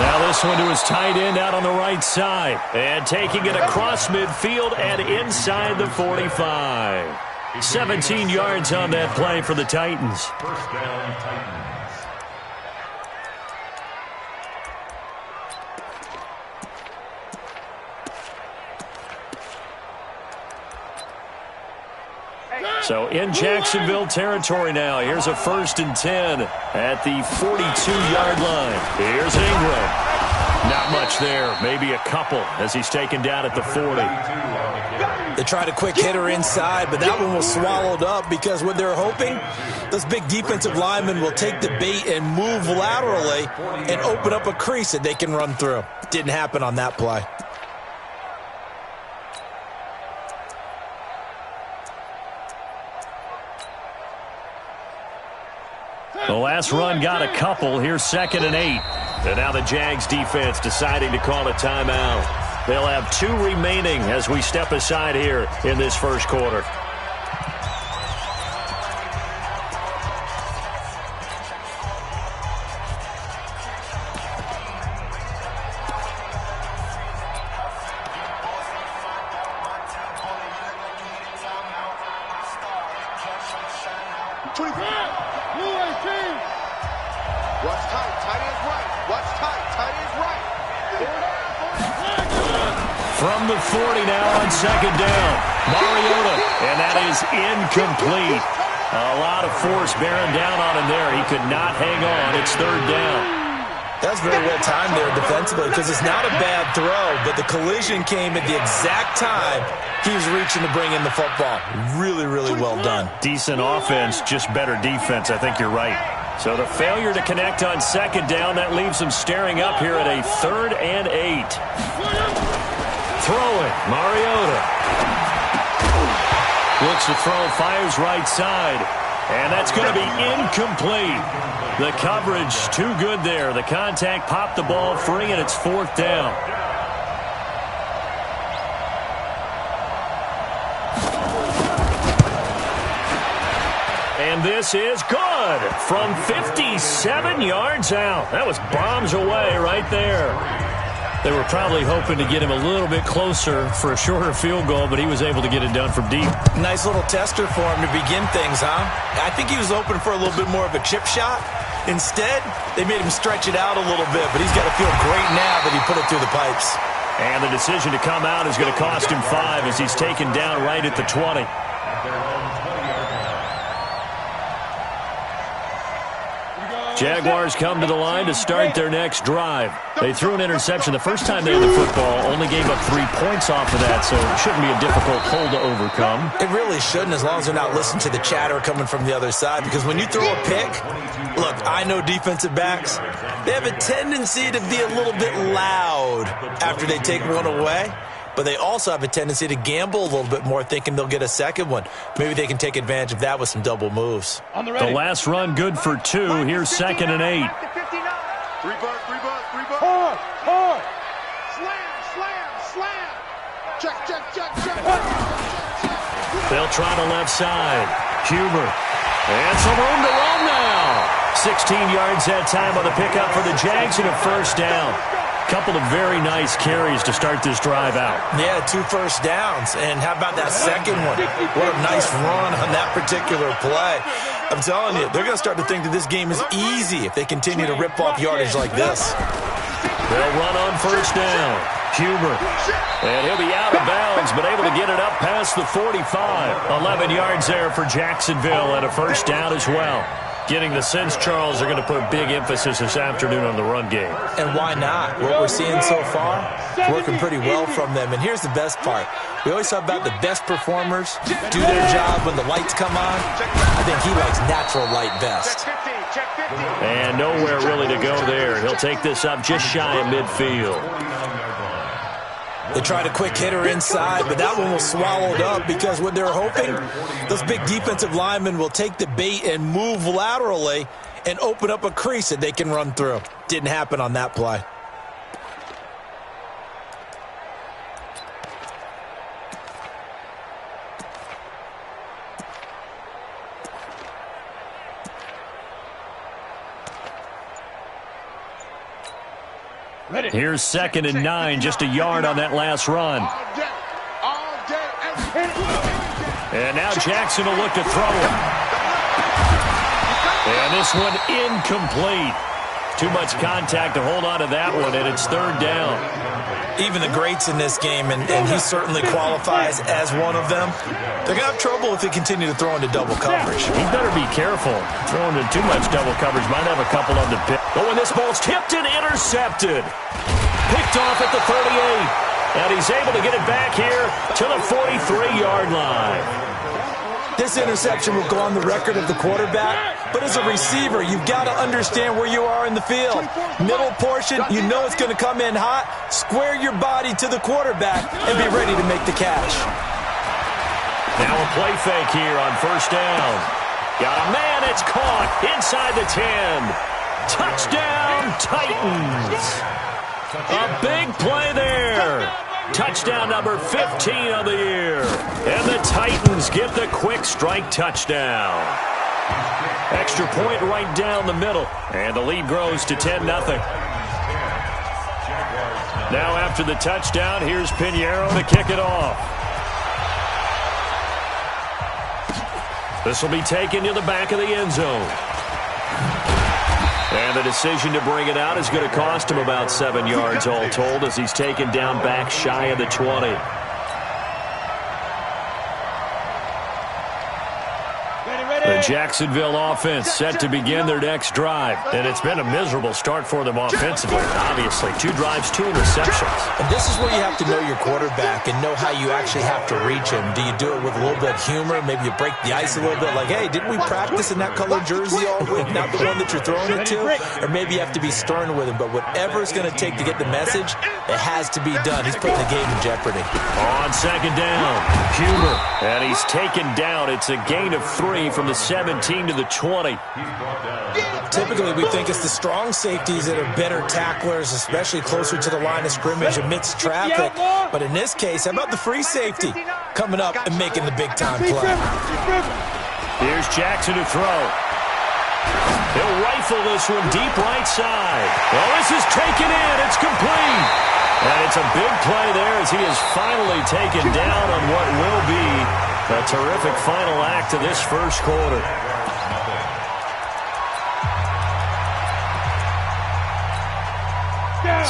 Now this one to his tight end out on the right side. And taking it across midfield and inside the 45. 17 yards on that play for the Titans. First down, Titans. So in Jacksonville territory now. Here's a first and 10 at the 42-yard line. Here's Ingram. Not much there. Maybe a couple as he's taken down at the 40. They tried a quick hitter inside, but that one was swallowed up because what they're hoping, those big defensive linemen will take the bait and move laterally and open up a crease that they can run through. Didn't happen on that play. The last run got a couple. Here's second and 8. And now the Jags defense deciding to call a timeout. They'll have 2 remaining as we step aside here in this first quarter. From the 40 now on second down. Mariota, and that is incomplete. A lot of force bearing down on him there. He could not hang on. It's third down. That's very well timed there defensively because it's not a bad throw, but the collision came at the exact time he was reaching to bring in the football. Really, really well done. Decent offense, just better defense. I think you're right. So the failure to connect on second down, that leaves them staring up here at a 3rd and 8. Throwing, Mariota. Looks to throw, fires right side. And that's going to be incomplete. The coverage too good there. The contact popped the ball free, and it's 4th down. And this is good from 57 yards out. That was bombs away right there. They were probably hoping to get him a little bit closer for a shorter field goal, but he was able to get it done from deep. Nice little tester for him to begin things, huh? I think he was hoping for a little bit more of a chip shot. Instead, they made him stretch it out a little bit, but he's got to feel great now that he put it through the pipes. And the decision to come out is going to cost him 5 as he's taken down right at the 20. Jaguars come to the line to start their next drive. They threw an interception the first time they had the football, only gave up 3 points off of that, so it shouldn't be a difficult hole to overcome. It really shouldn't, as long as they're not listening to the chatter coming from the other side, because when you throw a pick, look, I know defensive backs, they have a tendency to be a little bit loud after they take one away. But they also have a tendency to gamble a little bit more, thinking they'll get a second one. Maybe they can take advantage of that with some double moves. The last run good for 2. Here's 2nd and 8. 3 bucks. Hard. Slam. Check. They'll try the left side. Huber. And some room to run now. 16 yards that time on the pickup for the Jags and a 1st down. Couple of very nice carries to start this drive out. Yeah, 2 first downs. And how about that second one? What a nice run on that particular play. I'm telling you, they're going to start to think that this game is easy if they continue to rip off yardage like this. They'll run on 1st down. Huber. And he'll be out of bounds, but able to get it up past the 45. 11 yards there for Jacksonville and a 1st down as well. Getting the sense, Charles, are going to put big emphasis this afternoon on the run game. And why not? What we're seeing so far, it's working pretty well from them. And here's the best part. We always talk about the best performers do their job when the lights come on. I think he likes natural light best. And nowhere really to go there. He'll take this up just shy of midfield. They tried a quick hitter inside, but that one was swallowed up because what they're hoping, those big defensive linemen will take the bait and move laterally and open up a crease that they can run through. Didn't happen on that play. Here's 2nd and 9, just a yard on that last run. And now Jackson will look to throw it. And this one incomplete. Too much contact to hold on to that one, and it's 3rd down. Even the greats in this game, and he certainly qualifies as one of them, they're going to have trouble if they continue to throw into double coverage. He better be careful. Throwing into too much double coverage might have a couple on the pick. Oh, and this ball's tipped and intercepted. Picked off at the 38. And he's able to get it back here to the 43-yard line. This interception will go on the record of the quarterback, but as a receiver, you've got to understand where you are in the field. Middle portion, you know it's going to come in hot. Square your body to the quarterback and be ready to make the catch. Now a play fake here on 1st down. Got a man, it's caught inside the 10. Touchdown, Titans. A big play there. Touchdown number 15 of the year. And the Titans get the quick strike touchdown. Extra point right down the middle. And the lead grows to 10-0. Now after the touchdown, here's Pinheiro to kick it off. This will be taken to the back of the end zone. And the decision to bring it out is going to cost him about 7 yards all told as he's taken down back shy of the 20. The Jacksonville offense set to begin their next drive. And it's been a miserable start for them offensively. Obviously, 2 drives, 2 interceptions. And this is where you have to know your quarterback and know how you actually have to reach him. Do you do it with a little bit of humor? Maybe you break the ice a little bit like, hey, didn't we practice in that colored jersey all week? Not the one that you're throwing it to? Or maybe you have to be stern with him. But whatever it's going to take to get the message, it has to be done. He's putting the game in jeopardy. On second down, Huber. And he's taken down. It's a gain of 3 from the 17 to the 20. Typically, we think it's the strong safeties that are better tacklers, especially closer to the line of scrimmage amidst traffic. But in this case, how about the free safety coming up and making the big-time play? Here's Jackson to throw. He'll rifle this one deep right side. Well, this is taken in. It's complete. And it's a big play there as he is finally taken down on what will be a terrific final act of this first quarter.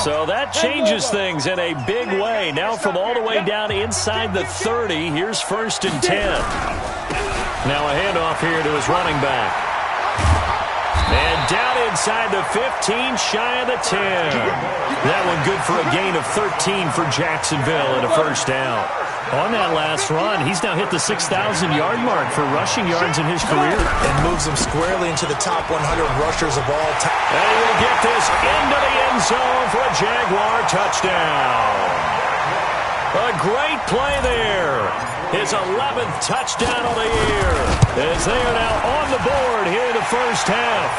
So that changes things in a big way. Now from all the way down inside the 30, here's 1st and 10. Now a handoff here to his running back. And down inside the 15, shy of the 10. That one good for a gain of 13 for Jacksonville and a first down. On that last run, he's now hit the 6,000-yard mark for rushing yards in his career. And moves him squarely into the top 100 rushers of all time. And he will get this into the end zone for a Jaguar touchdown. A great play there. His 11th touchdown of the year. As they are now on the board here in the first half.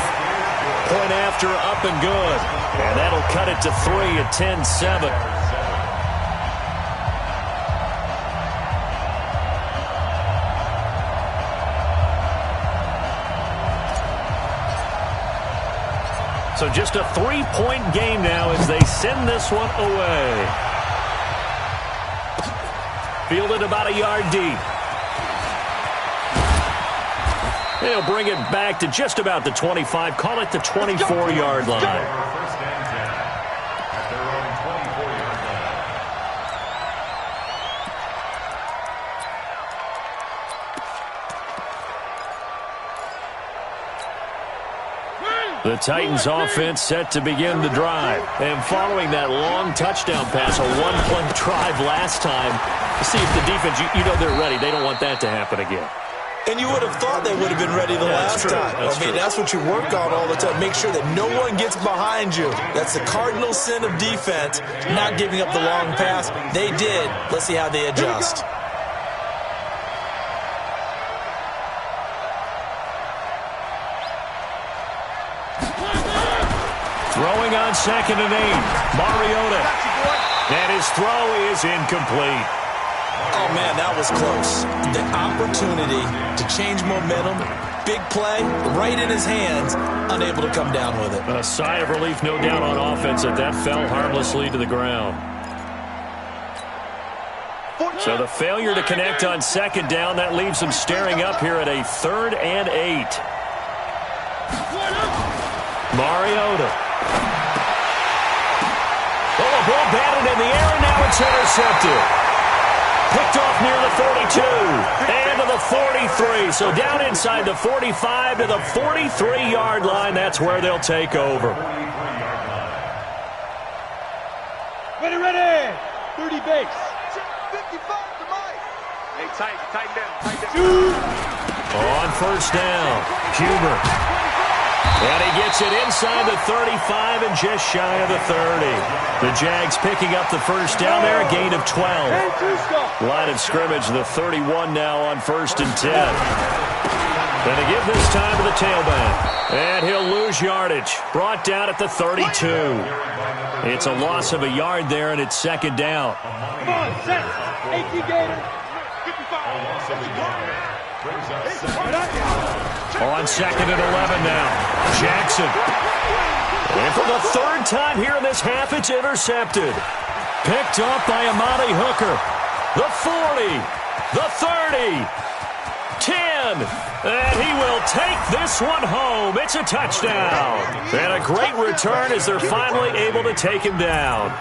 Point after up and good. And that'll cut it to 3 at 10-7. So just a 3-point game now as they send this one away. Fielded about a yard deep. They'll bring it back to just about the 25. Call it the 24-yard line. The Titans offense set to begin the drive. And following that long touchdown pass, a one-play drive last time, to see if the defense, you know they're ready. They don't want that to happen again. And you would have thought they would have been ready the last time. That's what you work on all the time. Make sure that no one gets behind you. That's the cardinal sin of defense, not giving up the long pass. They did. Let's see how they adjust. Throwing on 2nd and 8. Mariota. And his throw is incomplete. Oh, man, that was close. The opportunity to change momentum, big play, right in his hands, unable to come down with it. A sigh of relief, no doubt, on offense that fell harmlessly to the ground. So the failure to connect on 2nd down, that leaves him staring up here at a 3rd and 8. Mariota. Oh, a ball batted in the air, and now it's intercepted. Picked off near the 42 and to the 43. So down inside the 45 to the 43-yard line. That's where they'll take over. Ready. 30 base. 55 to Mike. Hey, tighten down. On 1st down, Huber. And he gets it inside the 35 and just shy of the 30. The Jags picking up the first down there, a gain of 12. Line of scrimmage, the 31 now on 1st and 10. Going to give this time to the tailback. And he'll lose yardage. Brought down at the 32. It's a loss of a yard there, and it's second down. Come on, set. 18 Gator. 55. On second and 11 now. Jackson. And for the third time here in this half, it's intercepted. Picked up by Amani Hooker. The 40. The 30. 10. And he will take this one home. It's a touchdown. And a great return as they're finally able to take him down.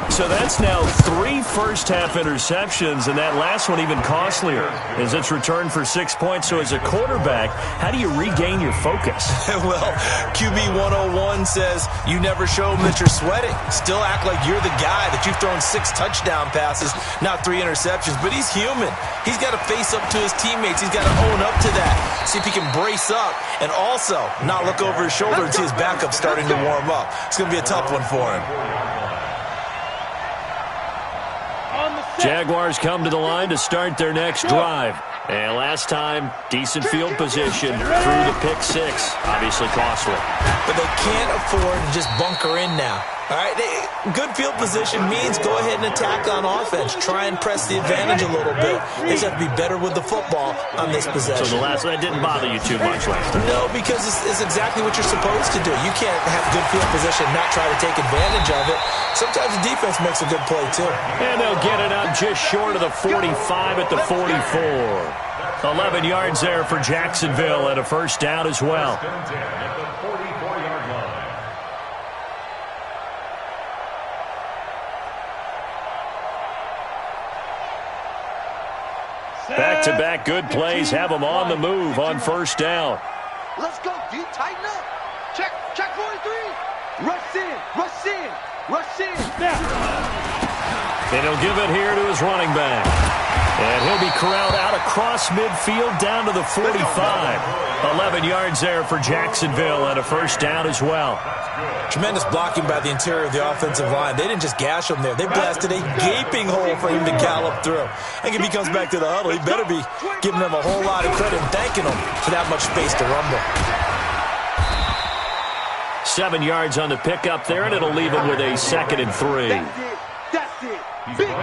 So that's now 3 first-half interceptions, and that last one even costlier as it's returned for 6 points. So as a quarterback, how do you regain your focus? Well, QB 101 says you never show them that you're sweating. Still act like you're the guy, that you've thrown 6 touchdown passes, not 3 interceptions. But he's human. He's got to face up to his teammates. He's got to own up to that, see if he can brace up, and also not look over his shoulder and see his backup starting to warm up. It's going to be a tough one for him. Jaguars come to the line to start their next drive. And last time, decent field position through the pick 6. Obviously costly. But they can't afford to just bunker in now. All right, good field position means go ahead and attack on offense. Try and press the advantage a little bit. They just have to be better with the football on this possession. So the last one didn't bother you too much last time? No, because it's exactly what you're supposed to do. You can't have good field position and not try to take advantage of it. Sometimes the defense makes a good play, too. And they'll get it up just short of the 45 at the 44. 11 yards there for Jacksonville and a first down as well. Back-to-back good plays have them on the move on first down. Let's go, D. Tighten up. Check 43. Rush in. And he'll give it here to his running back. And he'll be corralled out across midfield down to the 45. 11 yards there for Jacksonville and a first down as well. Tremendous blocking by the interior of the offensive line. They didn't just gash him there. They blasted a gaping hole for him to gallop through. I think if he comes back to the huddle, he better be giving them a whole lot of credit and thanking them for that much space to rumble. 7 yards on the pickup there, and it'll leave him with a 2nd and 3. That's it.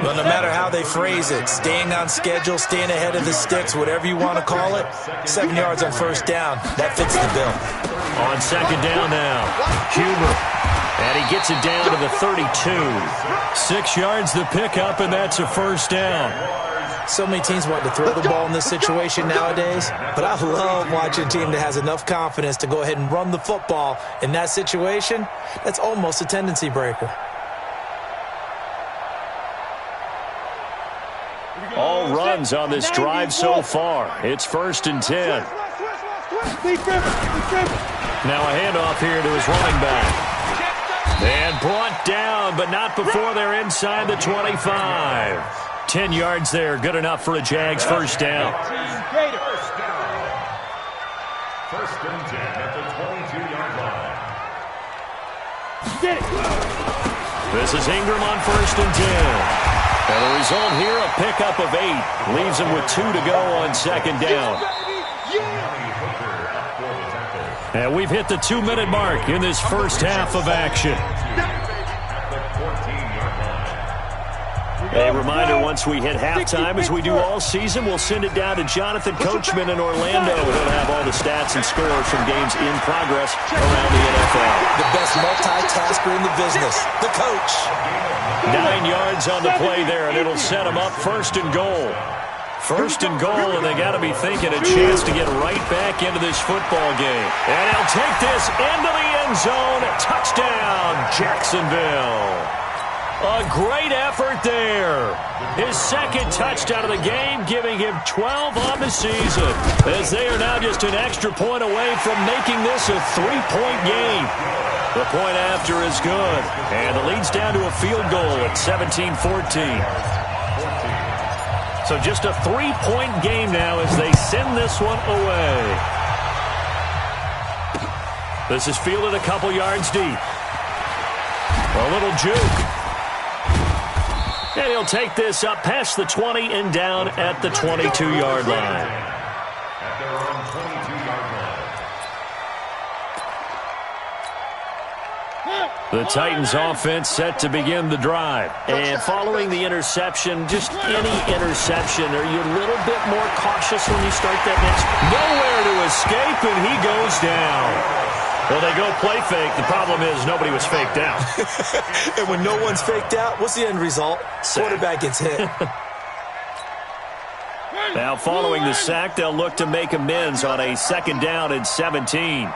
Well, no matter how they phrase it, staying on schedule, staying ahead of the sticks, whatever you want to call it, 7 yards on first down, that fits the bill. On second down now, Huber. And he gets it down to the 32. 6 yards the pickup, and that's a first down. So many teams want to throw the ball in this situation nowadays, but I love watching a team that has enough confidence to go ahead and run the football in that situation. That's almost a tendency breaker. All runs on this drive so far. It's 1st and 10. Now a handoff here to his running back. And brought down, but not before they're inside the 25. 10 yards there, good enough for a Jags first down. First and 10 at the 22-yard line. Get it. This is Ingram on 1st and 10. And the result here, a pickup of 8. Leaves him with 2 to go on 2nd down. And we've hit the 2-minute mark in this first half of action. A reminder, once we hit halftime, as we do all season, we'll send it down to Jonathan Coachman in Orlando. He'll have all the stats and scores from games in progress around the NFL. The best multitasker in the business, the coach. 9 yards on the play there, and it'll set them up 1st and goal. 1st and goal, and they got to be thinking a chance to get right back into this football game. And he'll take this into the end zone. Touchdown, Jacksonville. A great effort there. His 2nd touchdown of the game, giving him 12 on the season, as they are now just an extra point away from making this a 3-point game. The point after is good, and it leads down to a field goal at 17-14. So just a 3-point game now as they send this one away. This is fielded a couple yards deep. A little juke. And he'll take this up past the 20 and down at the 22-yard line. At their own 22-yard line. The Titans offense set to begin the drive. And following the interception, just any interception, are you a little bit more cautious when you start that next? Nowhere to escape, and he goes down. Well, they go play fake. The problem is nobody was faked out. And when no one's faked out, what's the end result? Quarterback gets hit. Now, following the sack, they'll look to make amends on a 2nd down and 17.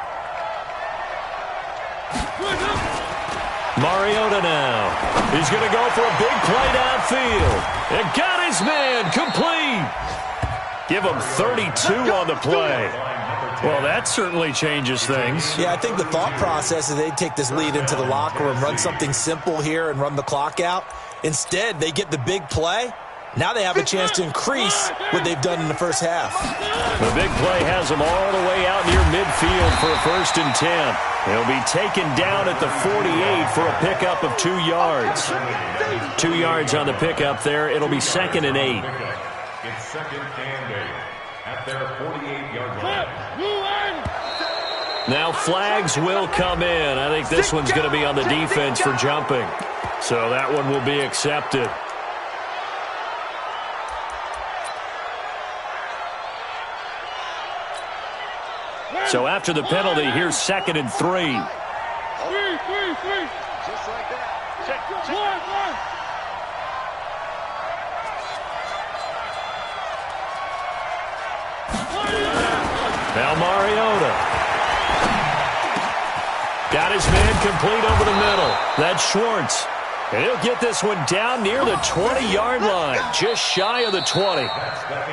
Mariota now. He's going to go for a big play downfield. And got his man complete. Give him 32 on the play. Well, that certainly changes things. Yeah, I think the thought process is they'd take this lead into the locker room, run something simple here and run the clock out. Instead, they get the big play. Now they have a chance to increase what they've done in the first half. The big play has them all the way out near midfield for a 1st and 10. He'll be taken down at the 48 for a pickup of 2 yards. 2 yards on the pickup there. It'll be 2nd and 8. It's 2nd and 8 at their 48-yard line. Now flags will come in. I think this one's going to be on the defense for jumping. So that one will be accepted. So after the penalty, here's 2nd and 3. 3. Just like that. Check. Now Mariota. Got his man complete over the middle. That's Schwartz. And he'll get this one down near the 20-yard line, just shy of the 20.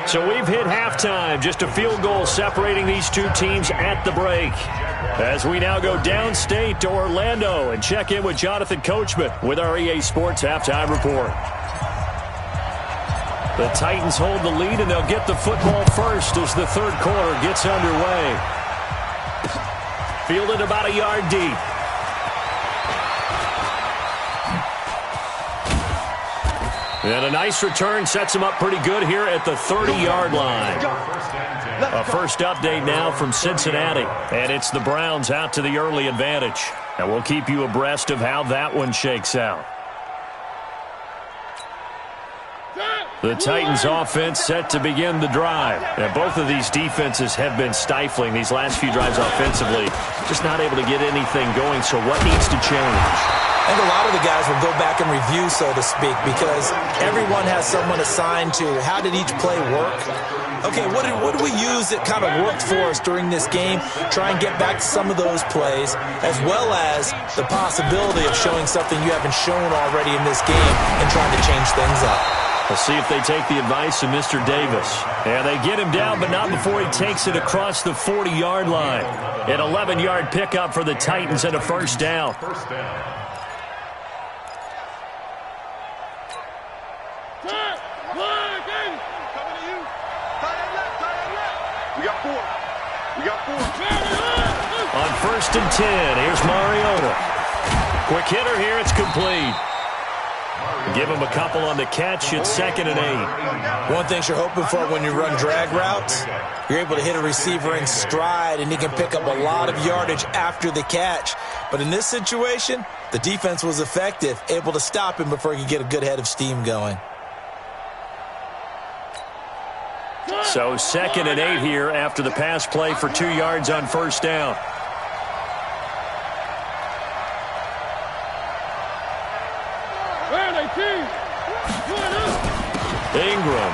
So we've hit halftime, just a field goal separating these two teams at the break. As we now go downstate to Orlando and check in with Jonathan Coachman with our EA Sports Halftime Report. The Titans hold the lead, and they'll get the football first as the 3rd quarter gets underway. Fielded about a yard deep. And a nice return sets him up pretty good here at the 30-yard line. A first update now from Cincinnati, and it's the Browns out to the early advantage. And we'll keep you abreast of how that one shakes out. The Titans offense set to begin the drive. And both of these defenses have been stifling these last few drives offensively. Just not able to get anything going, so what needs to change? I think a lot of the guys will go back and review, so to speak, because everyone has someone assigned to how did each play work. Okay, what did we use that kind of worked for us during this game? Try and get back to some of those plays, as well as the possibility of showing something you haven't shown already in this game and trying to change things up. We'll see if they take the advice of Mr. Davis. And they get him down, but not before he takes it across the 40-yard line. An 11-yard pickup for the Titans and a 1st down. On 1st and 10, here's Mariota. Quick hitter here, it's complete. Give him a couple on the catch. It's 2nd and 8. One thing you're hoping for when you run drag routes, you're able to hit a receiver in stride, and he can pick up a lot of yardage after the catch. But in this situation, the defense was effective, able to stop him before he could get a good head of steam going. So 2nd and 8 here after the pass play for 2 yards on 1st down. Ingram.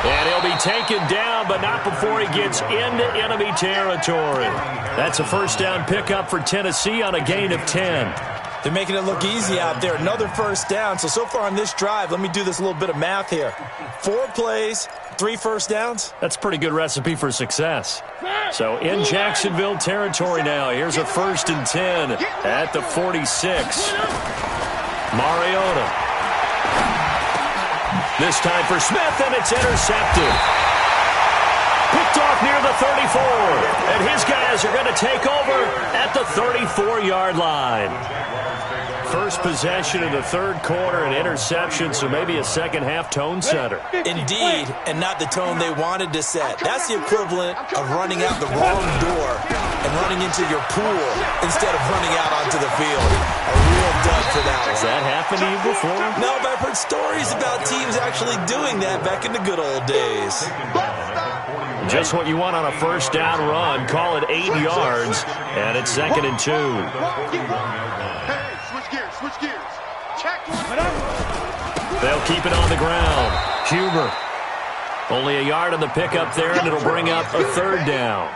And he'll be taken down, but not before he gets into enemy territory. That's a 1st down pickup for Tennessee on a gain of 10. They're making it look easy out there. Another 1st down. So far on this drive, let me do this little bit of math here. 4 plays, 3 1st downs. That's a pretty good recipe for success. So in Jacksonville territory now. Here's a 1st and 10 at the 46. Mariota. This time for Smith, and it's intercepted. Picked off near the 34. And his guys are going to take over at the 34-yard line. First possession of the third quarter, an interception, so maybe a second-half tone setter. Indeed, and not the tone they wanted to set. That's the equivalent of running out the wrong door and running into your pool instead of running out onto the field. A real dud for that one. Has that happened to you before? No, but I've heard stories about teams actually doing that back in the good old days. Just what you want on a first down run. Call it 8 yards, and it's 2nd and 2. Hey, switch gears, switch gears. Check one. They'll keep it on the ground. Huber. Only a yard on the pickup there, and it'll bring up a 3rd down.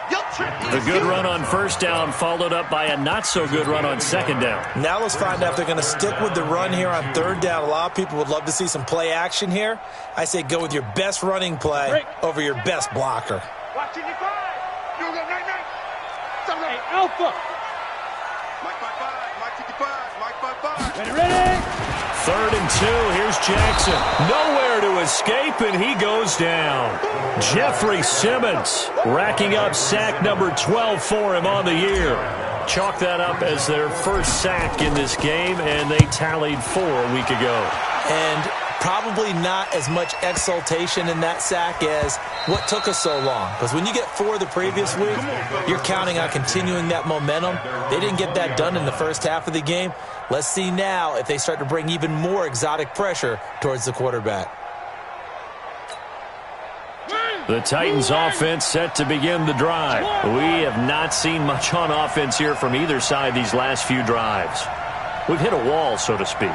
The good run on first down followed up by a not-so-good run on 2nd down. Now let's find out if they're going to stick with the run here on 3rd down. A lot of people would love to see some play action here. I say go with your best running play over your best blocker. Watching your five. You go, night. Hey, Alpha. Mike 5-5, Mike 55, Mike 5-5. Ready. 3rd and 2. Here's Jackson. Nowhere to escape, and he goes down. Jeffrey Simmons racking up sack number 12 for him on the year. Chalk that up as their first sack in this game, and they tallied 4 a week ago. And probably not as much exultation in that sack as what took us so long. Because when you get 4 the previous week, you're counting on continuing that momentum. They didn't get that done in the first half of the game. Let's see now if they start to bring even more exotic pressure towards the quarterback. The Titans offense set to begin the drive. We have not seen much on offense here from either side these last few drives. We've hit a wall, so to speak.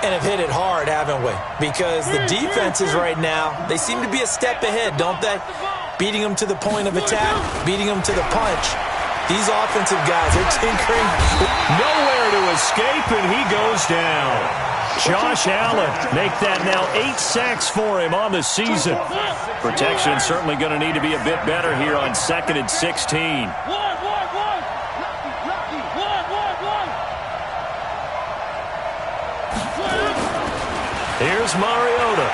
And have hit it hard, haven't we? Because the defenses right now, they seem to be a step ahead, don't they? Beating them to the point of attack, beating them to the punch. These offensive guys are tinkering. Nowhere to escape, and he goes down. Josh Allen make that now 8 sacks for him on the season. Protection certainly going to need to be a bit better here on 2nd and 16. Here's Mariota.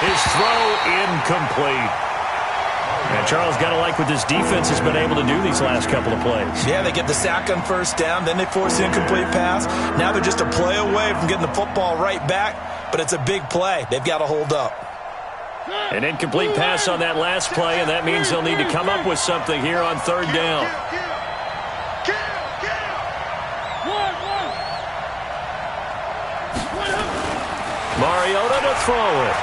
His throw incomplete. And Charles, got to like what this defense has been able to do these last couple of plays. Yeah, they get the sack on first down, then they force the incomplete pass. Now they're just a play away from getting the football right back, but it's a big play. They've got to hold up. An incomplete pass on that last play, and that means they'll need to come up with something here on 3rd down. Mariota to throw it.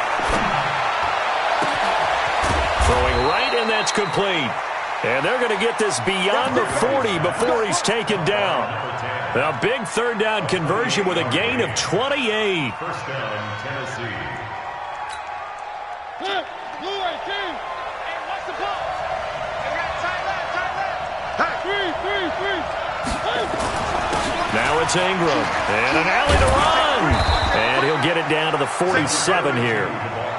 Throwing right, and that's complete. And they're going to get this beyond the 40 before he's taken down. A big 3rd down conversion with a gain of 28. First down, Tennessee. Now it's Ingram. And an alley to run. And he'll get it down to the 47 here.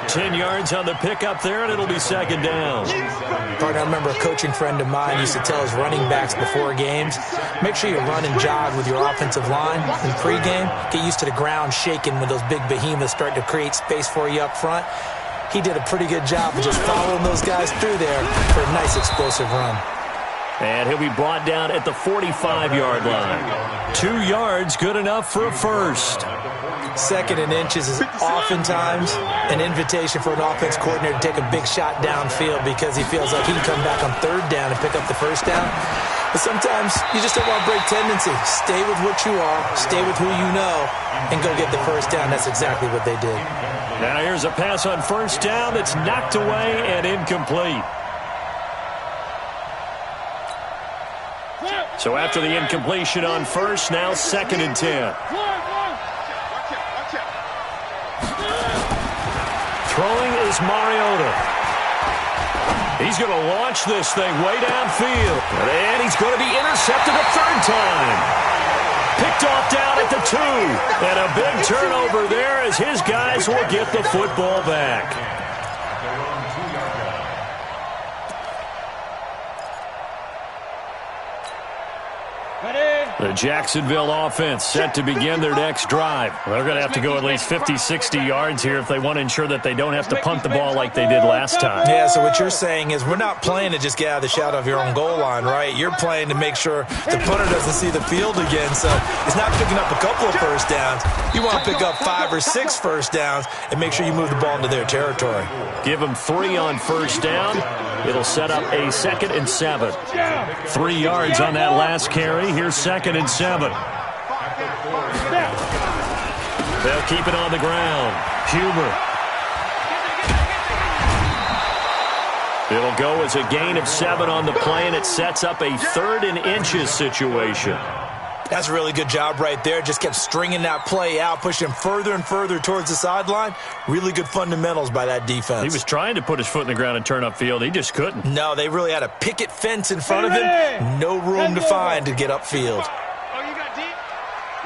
10 yards on the pickup there, and it'll be 2nd down. Partner, I remember a coaching friend of mine used to tell his running backs before games, make sure you run and jog with your offensive line in pregame. Get used to the ground shaking when those big behemoths start to create space for you up front. He did a pretty good job of just following those guys through there for a nice explosive run. And he'll be brought down at the 45-yard line. 2 yards, good enough for a first. 2nd and inches is oftentimes an invitation for an offense coordinator to take a big shot downfield because he feels like he can come back on 3rd down and pick up the first down. But sometimes you just don't want to break tendency. Stay with what you are, stay with who you know, and go get the first down. That's exactly what they did. Now here's a pass on first down that's knocked away and incomplete. So after the incompletion on first, now 2nd and 10. Throwing is Mariota. He's going to launch this thing way downfield. And he's going to be intercepted a 3rd time. Picked off down at the 2. And a big turnover there as his guys will get the football back. The Jacksonville offense set to begin their next drive. They're going to have to go at least 50, 60 yards here if they want to ensure that they don't have to punt the ball like they did last time. Yeah, so what you're saying is we're not playing to just get out of the shadow of your own goal line, right? You're playing to make sure the punter doesn't see the field again. So it's not picking up a couple of first downs. You want to pick up 5 or 6 first downs and make sure you move the ball into their territory. Give them 3 on first down. It'll set up a 2nd and 7. 3 yards on that last carry. Here's 2nd and 7. They'll keep it on the ground. Huber. It'll go as a gain of 7 on the play, and it sets up a 3rd and inches situation. That's a really good job right there. Just kept stringing that play out, pushing him further and further towards the sideline. Really good fundamentals by that defense. He was trying to put his foot in the ground and turn upfield. He just couldn't. No, they really had a picket fence in front of him. No room to find to get upfield. Oh, you got deep?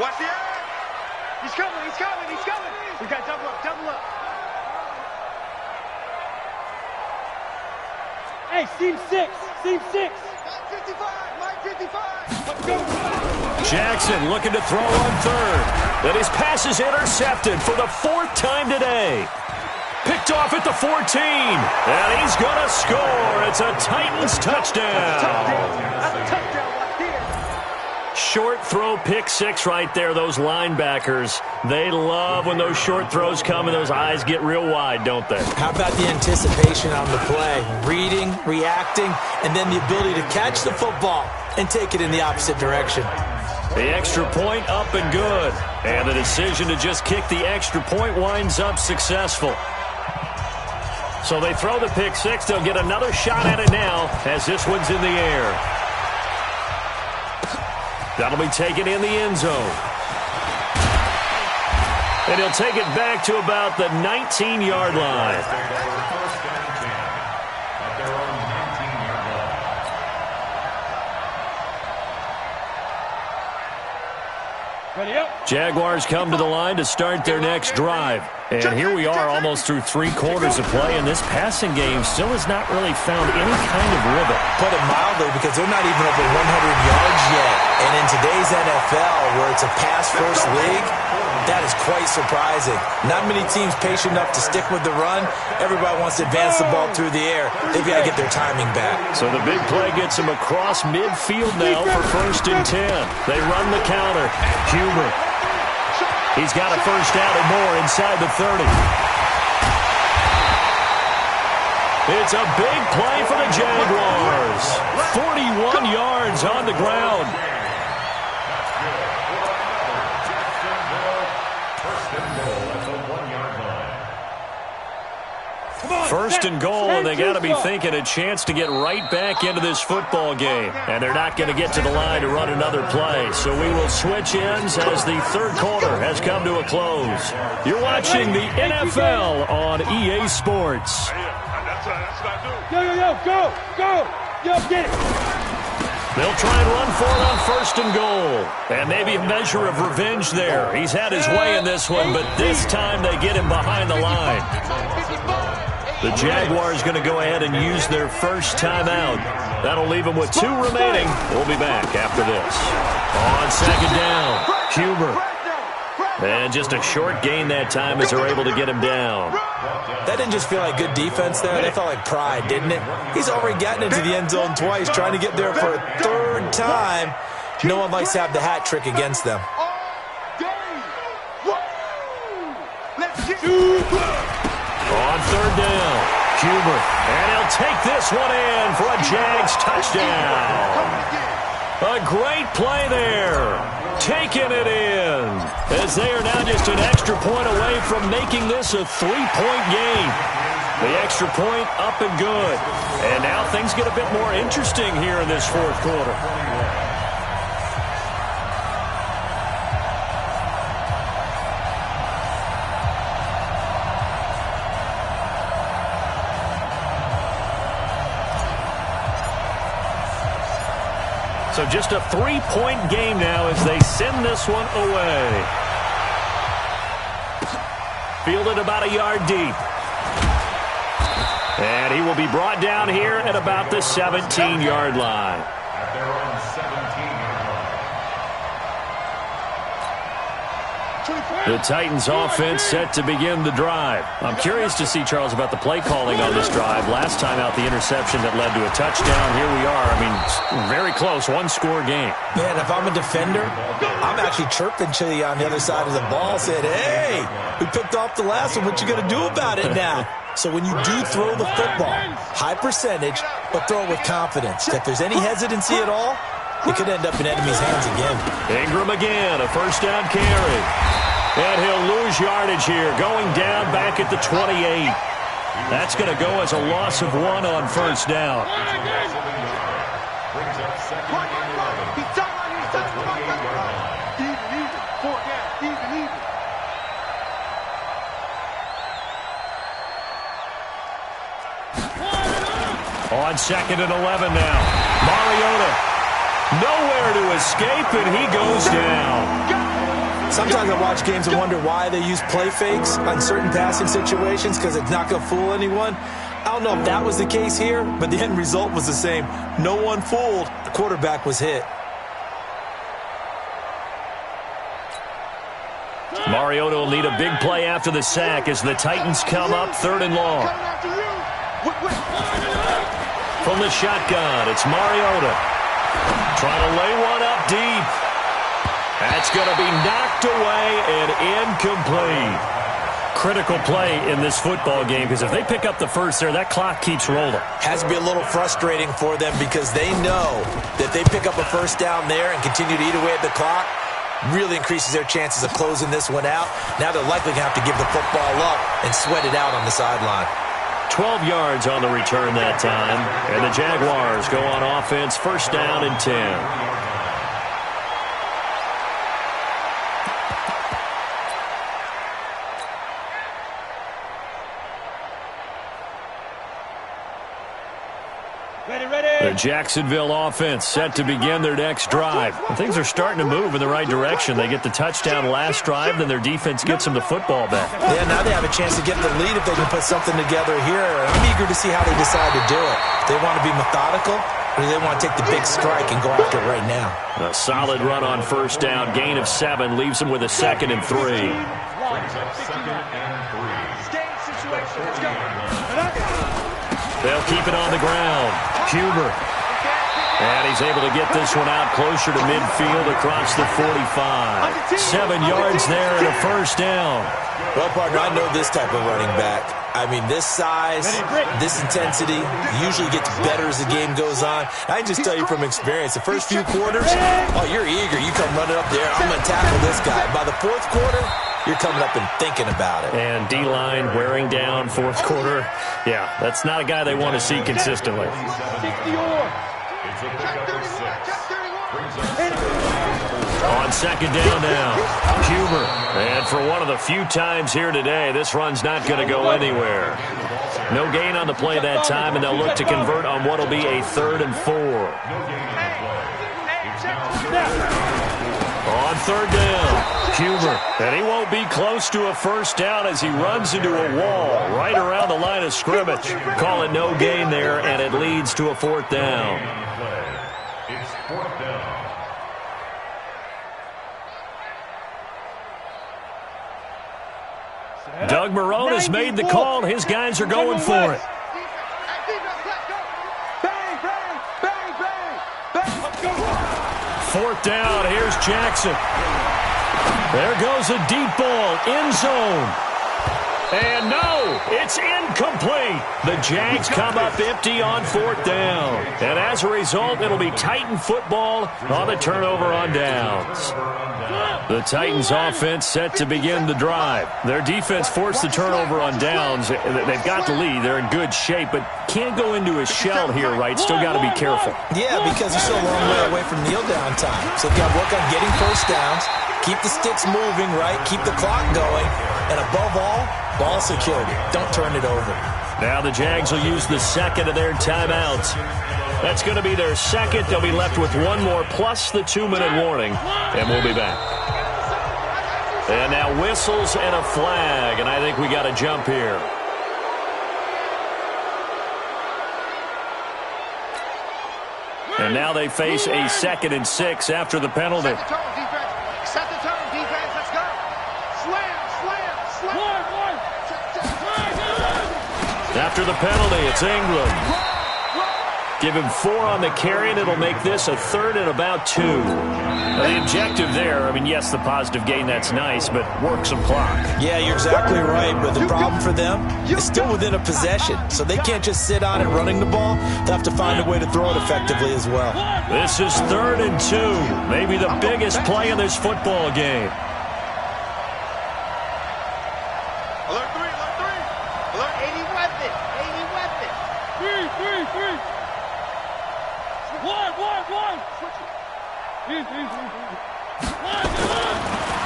Watch the eye. He's coming, he's coming, he's coming. We got double up, double up. Hey, seam 6, seam 6. Mike 55, Mike 55. Let's go. Jackson looking to throw on 3rd. Then his pass is intercepted for the 4th time today. Picked off at the 14. And he's going to score. It's a Titans touchdown. That's a touchdown right there. Short throw, pick 6 right there. Those linebackers, they love when those short throws come and those eyes get real wide, don't they? How about the anticipation on the play? Reading, reacting, and then the ability to catch the football and take it in the opposite direction. The extra point up and good. And the decision to just kick the extra point winds up successful. So they throw the pick 6. They'll get another shot at it now as this one's in the air. That'll be taken in the end zone. And he'll take it back to about the 19-yard line. Jaguars come to the line to start their next drive. And here we are almost through 3 quarters of play, and this passing game still has not really found any kind of rhythm. Put it mildly, because they're not even over 100 yards yet. And in today's NFL, where it's a pass-first league, that is quite surprising. Not many teams patient enough to stick with the run. Everybody wants to advance the ball through the air. They've got to get their timing back. So the big play gets them across midfield now for 1st and 10. They run the counter. Huber. He's got a first down and more inside the 30. It's a big play for the Jaguars. 41 yards on the ground. First and goal, and they got to be thinking a chance to get right back into this football game. And they're not going to get to the line to run another play. So we will switch ends as the 3rd quarter has come to a close. You're watching the NFL on EA Sports. Yo, yo, yo, go, go. Yo, get it. They'll try and run for it on 1st and goal. And maybe a measure of revenge there. He's had his way in this one, but this time they get him behind the line. The Jaguars going to go ahead and use their first timeout. That'll leave them with 2 remaining. We'll be back after this. On 2nd down, Huber. And just a short gain that time as they're able to get him down. That didn't just feel like good defense there. That felt like pride, didn't it? He's already gotten into the end zone twice, trying to get there for a 3rd time. No one likes to have the hat trick against them. On 3rd down, Huber. And he'll take this one in for a Jags touchdown. A great play there. Taking it in. As they are now just an extra point away from making this a 3-point game. The extra point up and good. And now things get a bit more interesting here in this 4th quarter. So just a 3-point game now as they send this one away. Fielded about a yard deep. And he will be brought down here at about the 17-yard line. At their own 17-yard line. The Titans offense set to begin the drive. I'm curious to see, Charles, about the play calling on this drive. Last time out, the interception that led to a touchdown. Here we are. I mean, very close, one-score game. Man, if I'm a defender, I'm actually chirping to you on the other side of the ball, saying, hey, we picked off the last one. What you going to do about it now? So when you do throw the football, high percentage, but throw it with confidence. If there's any hesitancy at all, it could end up in enemy's hands again. Ingram again, a first down carry. And he'll lose yardage here, going down back at the 28. That's going to go as a loss of 1 on first down. On 2nd and 11 now. Mariota, nowhere to escape, and he goes down. Sometimes I watch games and wonder why they use play fakes on certain passing situations, because it's not going to fool anyone. I don't know if that was the case here, but the end result was the same. No one fooled. The quarterback was hit. Mariota will need a big play after the sack as the Titans come up 3rd and long. From the shotgun, it's Mariota. Trying to lay one up deep. That's going to be knocked away and incomplete. Critical play in this football game, because if they pick up the first there, that clock keeps rolling. Has to be a little frustrating for them, because they know that they pick up a first down there and continue to eat away at the clock, really increases their chances of closing this one out. Now they're likely going to have to give the football up and sweat it out on the sideline. 12 yards on the return that time, and the Jaguars go on offense, first down and 10. The Jacksonville offense set to begin their next drive. Things are starting to move in the right direction. They get the touchdown last drive, then their defense gets them the football back. Yeah, now they have a chance to get the lead if they can put something together here. I'm eager to see how they decide to do it. They want to be methodical, or do they want to take the big strike and go after it right now? A solid run on first down. Gain of 7 leaves them with a 2nd and 3. They'll keep it on the ground. Huber. And he's able to get this one out closer to midfield across the 45. 7 yards there and a first down. Well, partner, I know this type of running back. I mean, this size, this intensity usually gets better as the game goes on. I can just tell you from experience, the first few quarters, oh, you're eager. You come running up there, I'm going to tackle this guy. By the 4th quarter, you're coming up and thinking about it. And D-line wearing down 4th quarter. Yeah, that's not a guy they want to see consistently. On 2nd down now, Huber. And for one of the few times here today, this run's not going to go anywhere. No gain on the play that time, and they'll look to convert on what will be a 3rd and 4. On 3rd down. Huber, and he won't be close to a first down as he runs into a wall right around the line of scrimmage. Call it no gain there, and it leads to a 4th down. It's 4th down. Doug Marrone has made the call. His guys are going for it. 4th down. Here's Jackson. There goes a deep ball, end zone. And no, it's incomplete. The Jags come up empty on 4th down. And as a result, it'll be Titan football on the turnover on downs. The Titans offense set to begin the drive. Their defense forced the turnover on downs. They've got the lead. They're in good shape, but can't go into a shell here, right? Still got to be careful. Yeah, because they're still a long way away from kneel down time. So they've got to work on getting first downs, keep the sticks moving, right? Keep the clock going. And above all, ball security. Don't turn it over. Now the Jags will use the 2nd of their timeouts. That's going to be their 2nd. They'll be left with 1 more plus the 2-minute warning. And we'll be back. And now whistles and a flag. And I think we got to jump here. And now they face a 2nd and 6 after the penalty. Set the tone, defense. Set the tone, defense. Let's go. Swing. After the penalty, it's Ingram. Give him 4 on the carry, and it'll make this a 3rd and about 2. Now, the objective there, I mean, yes, the positive gain, that's nice, but work some clock. Yeah, you're exactly right, but the problem for them is still within a possession, so they can't just sit on it running the ball. They'll have to find a way to throw it effectively as well. This is 3rd and 2, maybe the biggest play in this football game. Alert 3, alert 3. Alert 80 weapons, 80 weapons. 3. One.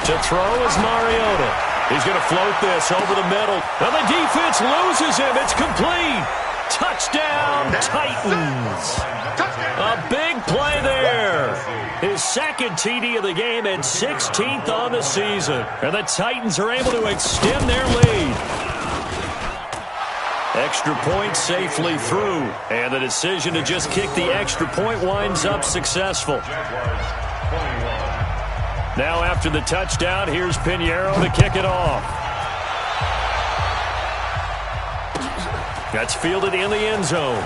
To throw is Mariota. He's going to float this over the middle. And the defense loses him. It's complete. Touchdown, Titans. A big play there. His 2nd TD of the game and 16th on the season. And the Titans are able to extend their lead. Extra point safely through. And the decision to just kick the extra point winds up successful. Now after the touchdown, here's Pinheiro to kick it off. That's fielded in the end zone.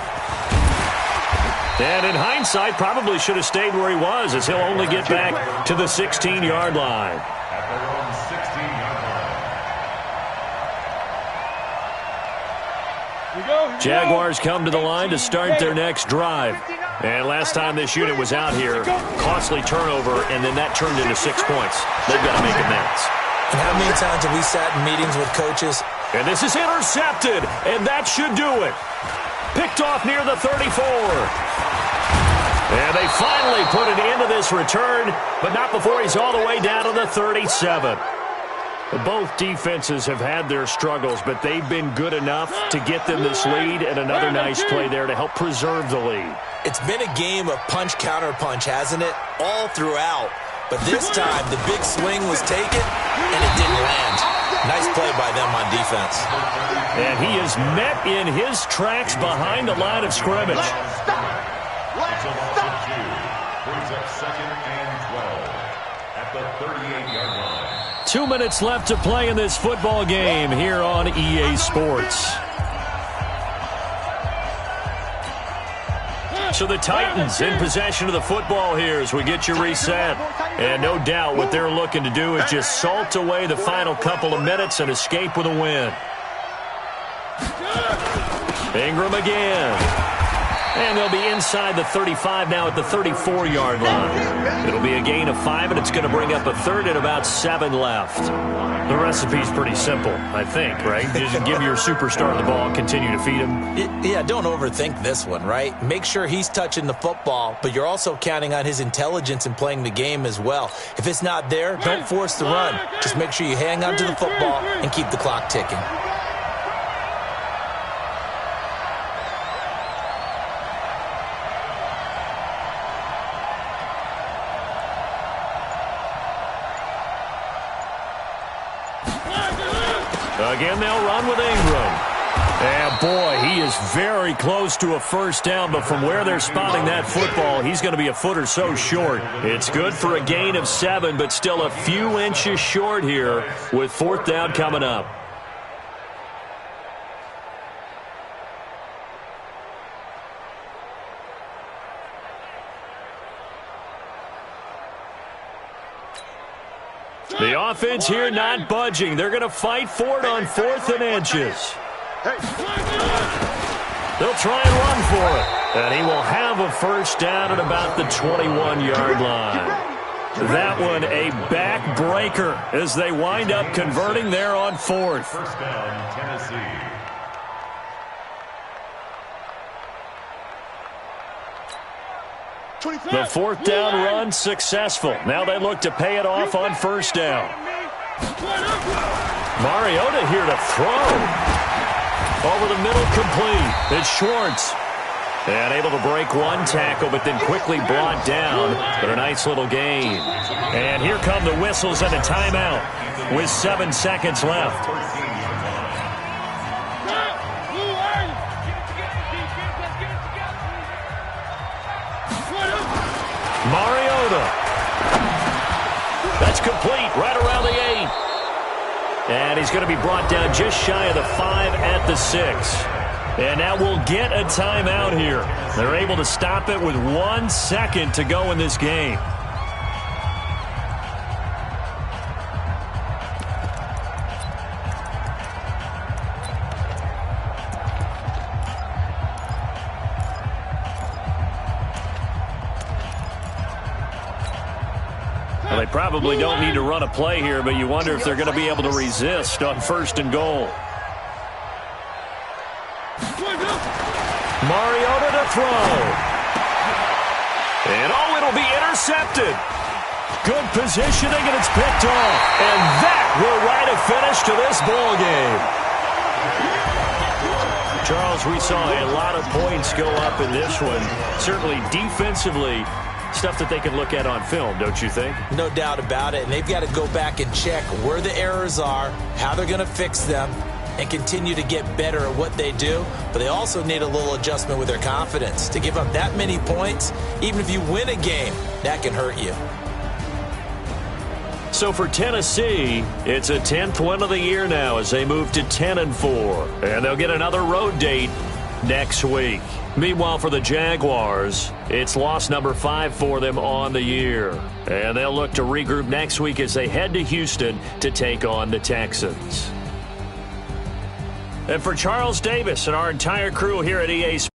And in hindsight, probably should have stayed where he was, as he'll only get back to the 16-yard line. Jaguars come to the line to start their next drive. And last time this unit was out here, costly turnover, and then that turned into 6 points. They've got to make amends. And how many times have we sat in meetings with coaches? And this is intercepted, and that should do it. Picked off near the 34. And they finally put an end to this return, but not before he's all the way down to the 37. Both defenses have had their struggles, but they've been good enough to get them this lead, and another nice play there to help preserve the lead. It's been a game of punch-counter-punch, hasn't it? All throughout. But this time, the big swing was taken, and it didn't land. Nice play by them on defense. And he is met in his tracks behind the line of scrimmage. Let's stop. Brings up 2nd and 12 at the 38-yard line. 2 minutes left to play in this football game here on EA Sports. So the Titans in possession of the football here as we get you reset. And no doubt what they're looking to do is just salt away the final couple of minutes and escape with a win. Ingram again. And they'll be inside the 35 now at the 34-yard line. It'll be a gain of 5, and it's going to bring up a 3rd and about 7 left. The recipe's pretty simple, I think, right? Just give your superstar the ball, continue to feed him. Yeah, don't overthink this one, right? Make sure he's touching the football, but you're also counting on his intelligence in playing the game as well. If it's not there, don't force the run. Just make sure you hang on to the football and keep the clock ticking. Again, they'll run with Ingram. And, boy, he is very close to a first down, but from where they're spotting that football, he's going to be a foot or so short. It's good for a gain of 7, but still a few inches short here with 4th down coming up. The offense here not budging. They're going to fight for it on 4th and inches. They'll try and run for it. And he will have a first down at about the 21-yard line. That one a backbreaker as they wind up converting there on 4th. First down, Tennessee. The 4th down run successful. Now they look to pay it off on first down. Mariota here to throw. Over the middle, complete. It's Schwartz. And able to break one tackle, but then quickly brought down. But a nice little gain. And here come the whistles and a timeout with 7 seconds left. Mariota. That's complete right around the 8. And he's going to be brought down just shy of the 5 at the 6. And now we'll get a timeout here. They're able to stop it with 1 second to go in this game. Well, they probably don't need to run a play here, but you wonder if they're going to be able to resist on 1st and goal. Mariota to throw. And, oh, it'll be intercepted. Good positioning, and it's picked off. And that will write a finish to this ball game. Charles, we saw a lot of points go up in this one. Certainly defensively, stuff that they can look at on film, don't you think? No doubt about it. And they've got to go back and check where the errors are, how they're going to fix them, and continue to get better at what they do. But they also need a little adjustment with their confidence. To give up that many points, even if you win a game, that can hurt you. So for Tennessee, it's a 10th win of the year now as they move to 10-4. And they'll get another road date next week. Meanwhile, for the Jaguars, it's loss number 5 for them on the year. And they'll look to regroup next week as they head to Houston to take on the Texans. And for Charles Davis and our entire crew here at EA Sports,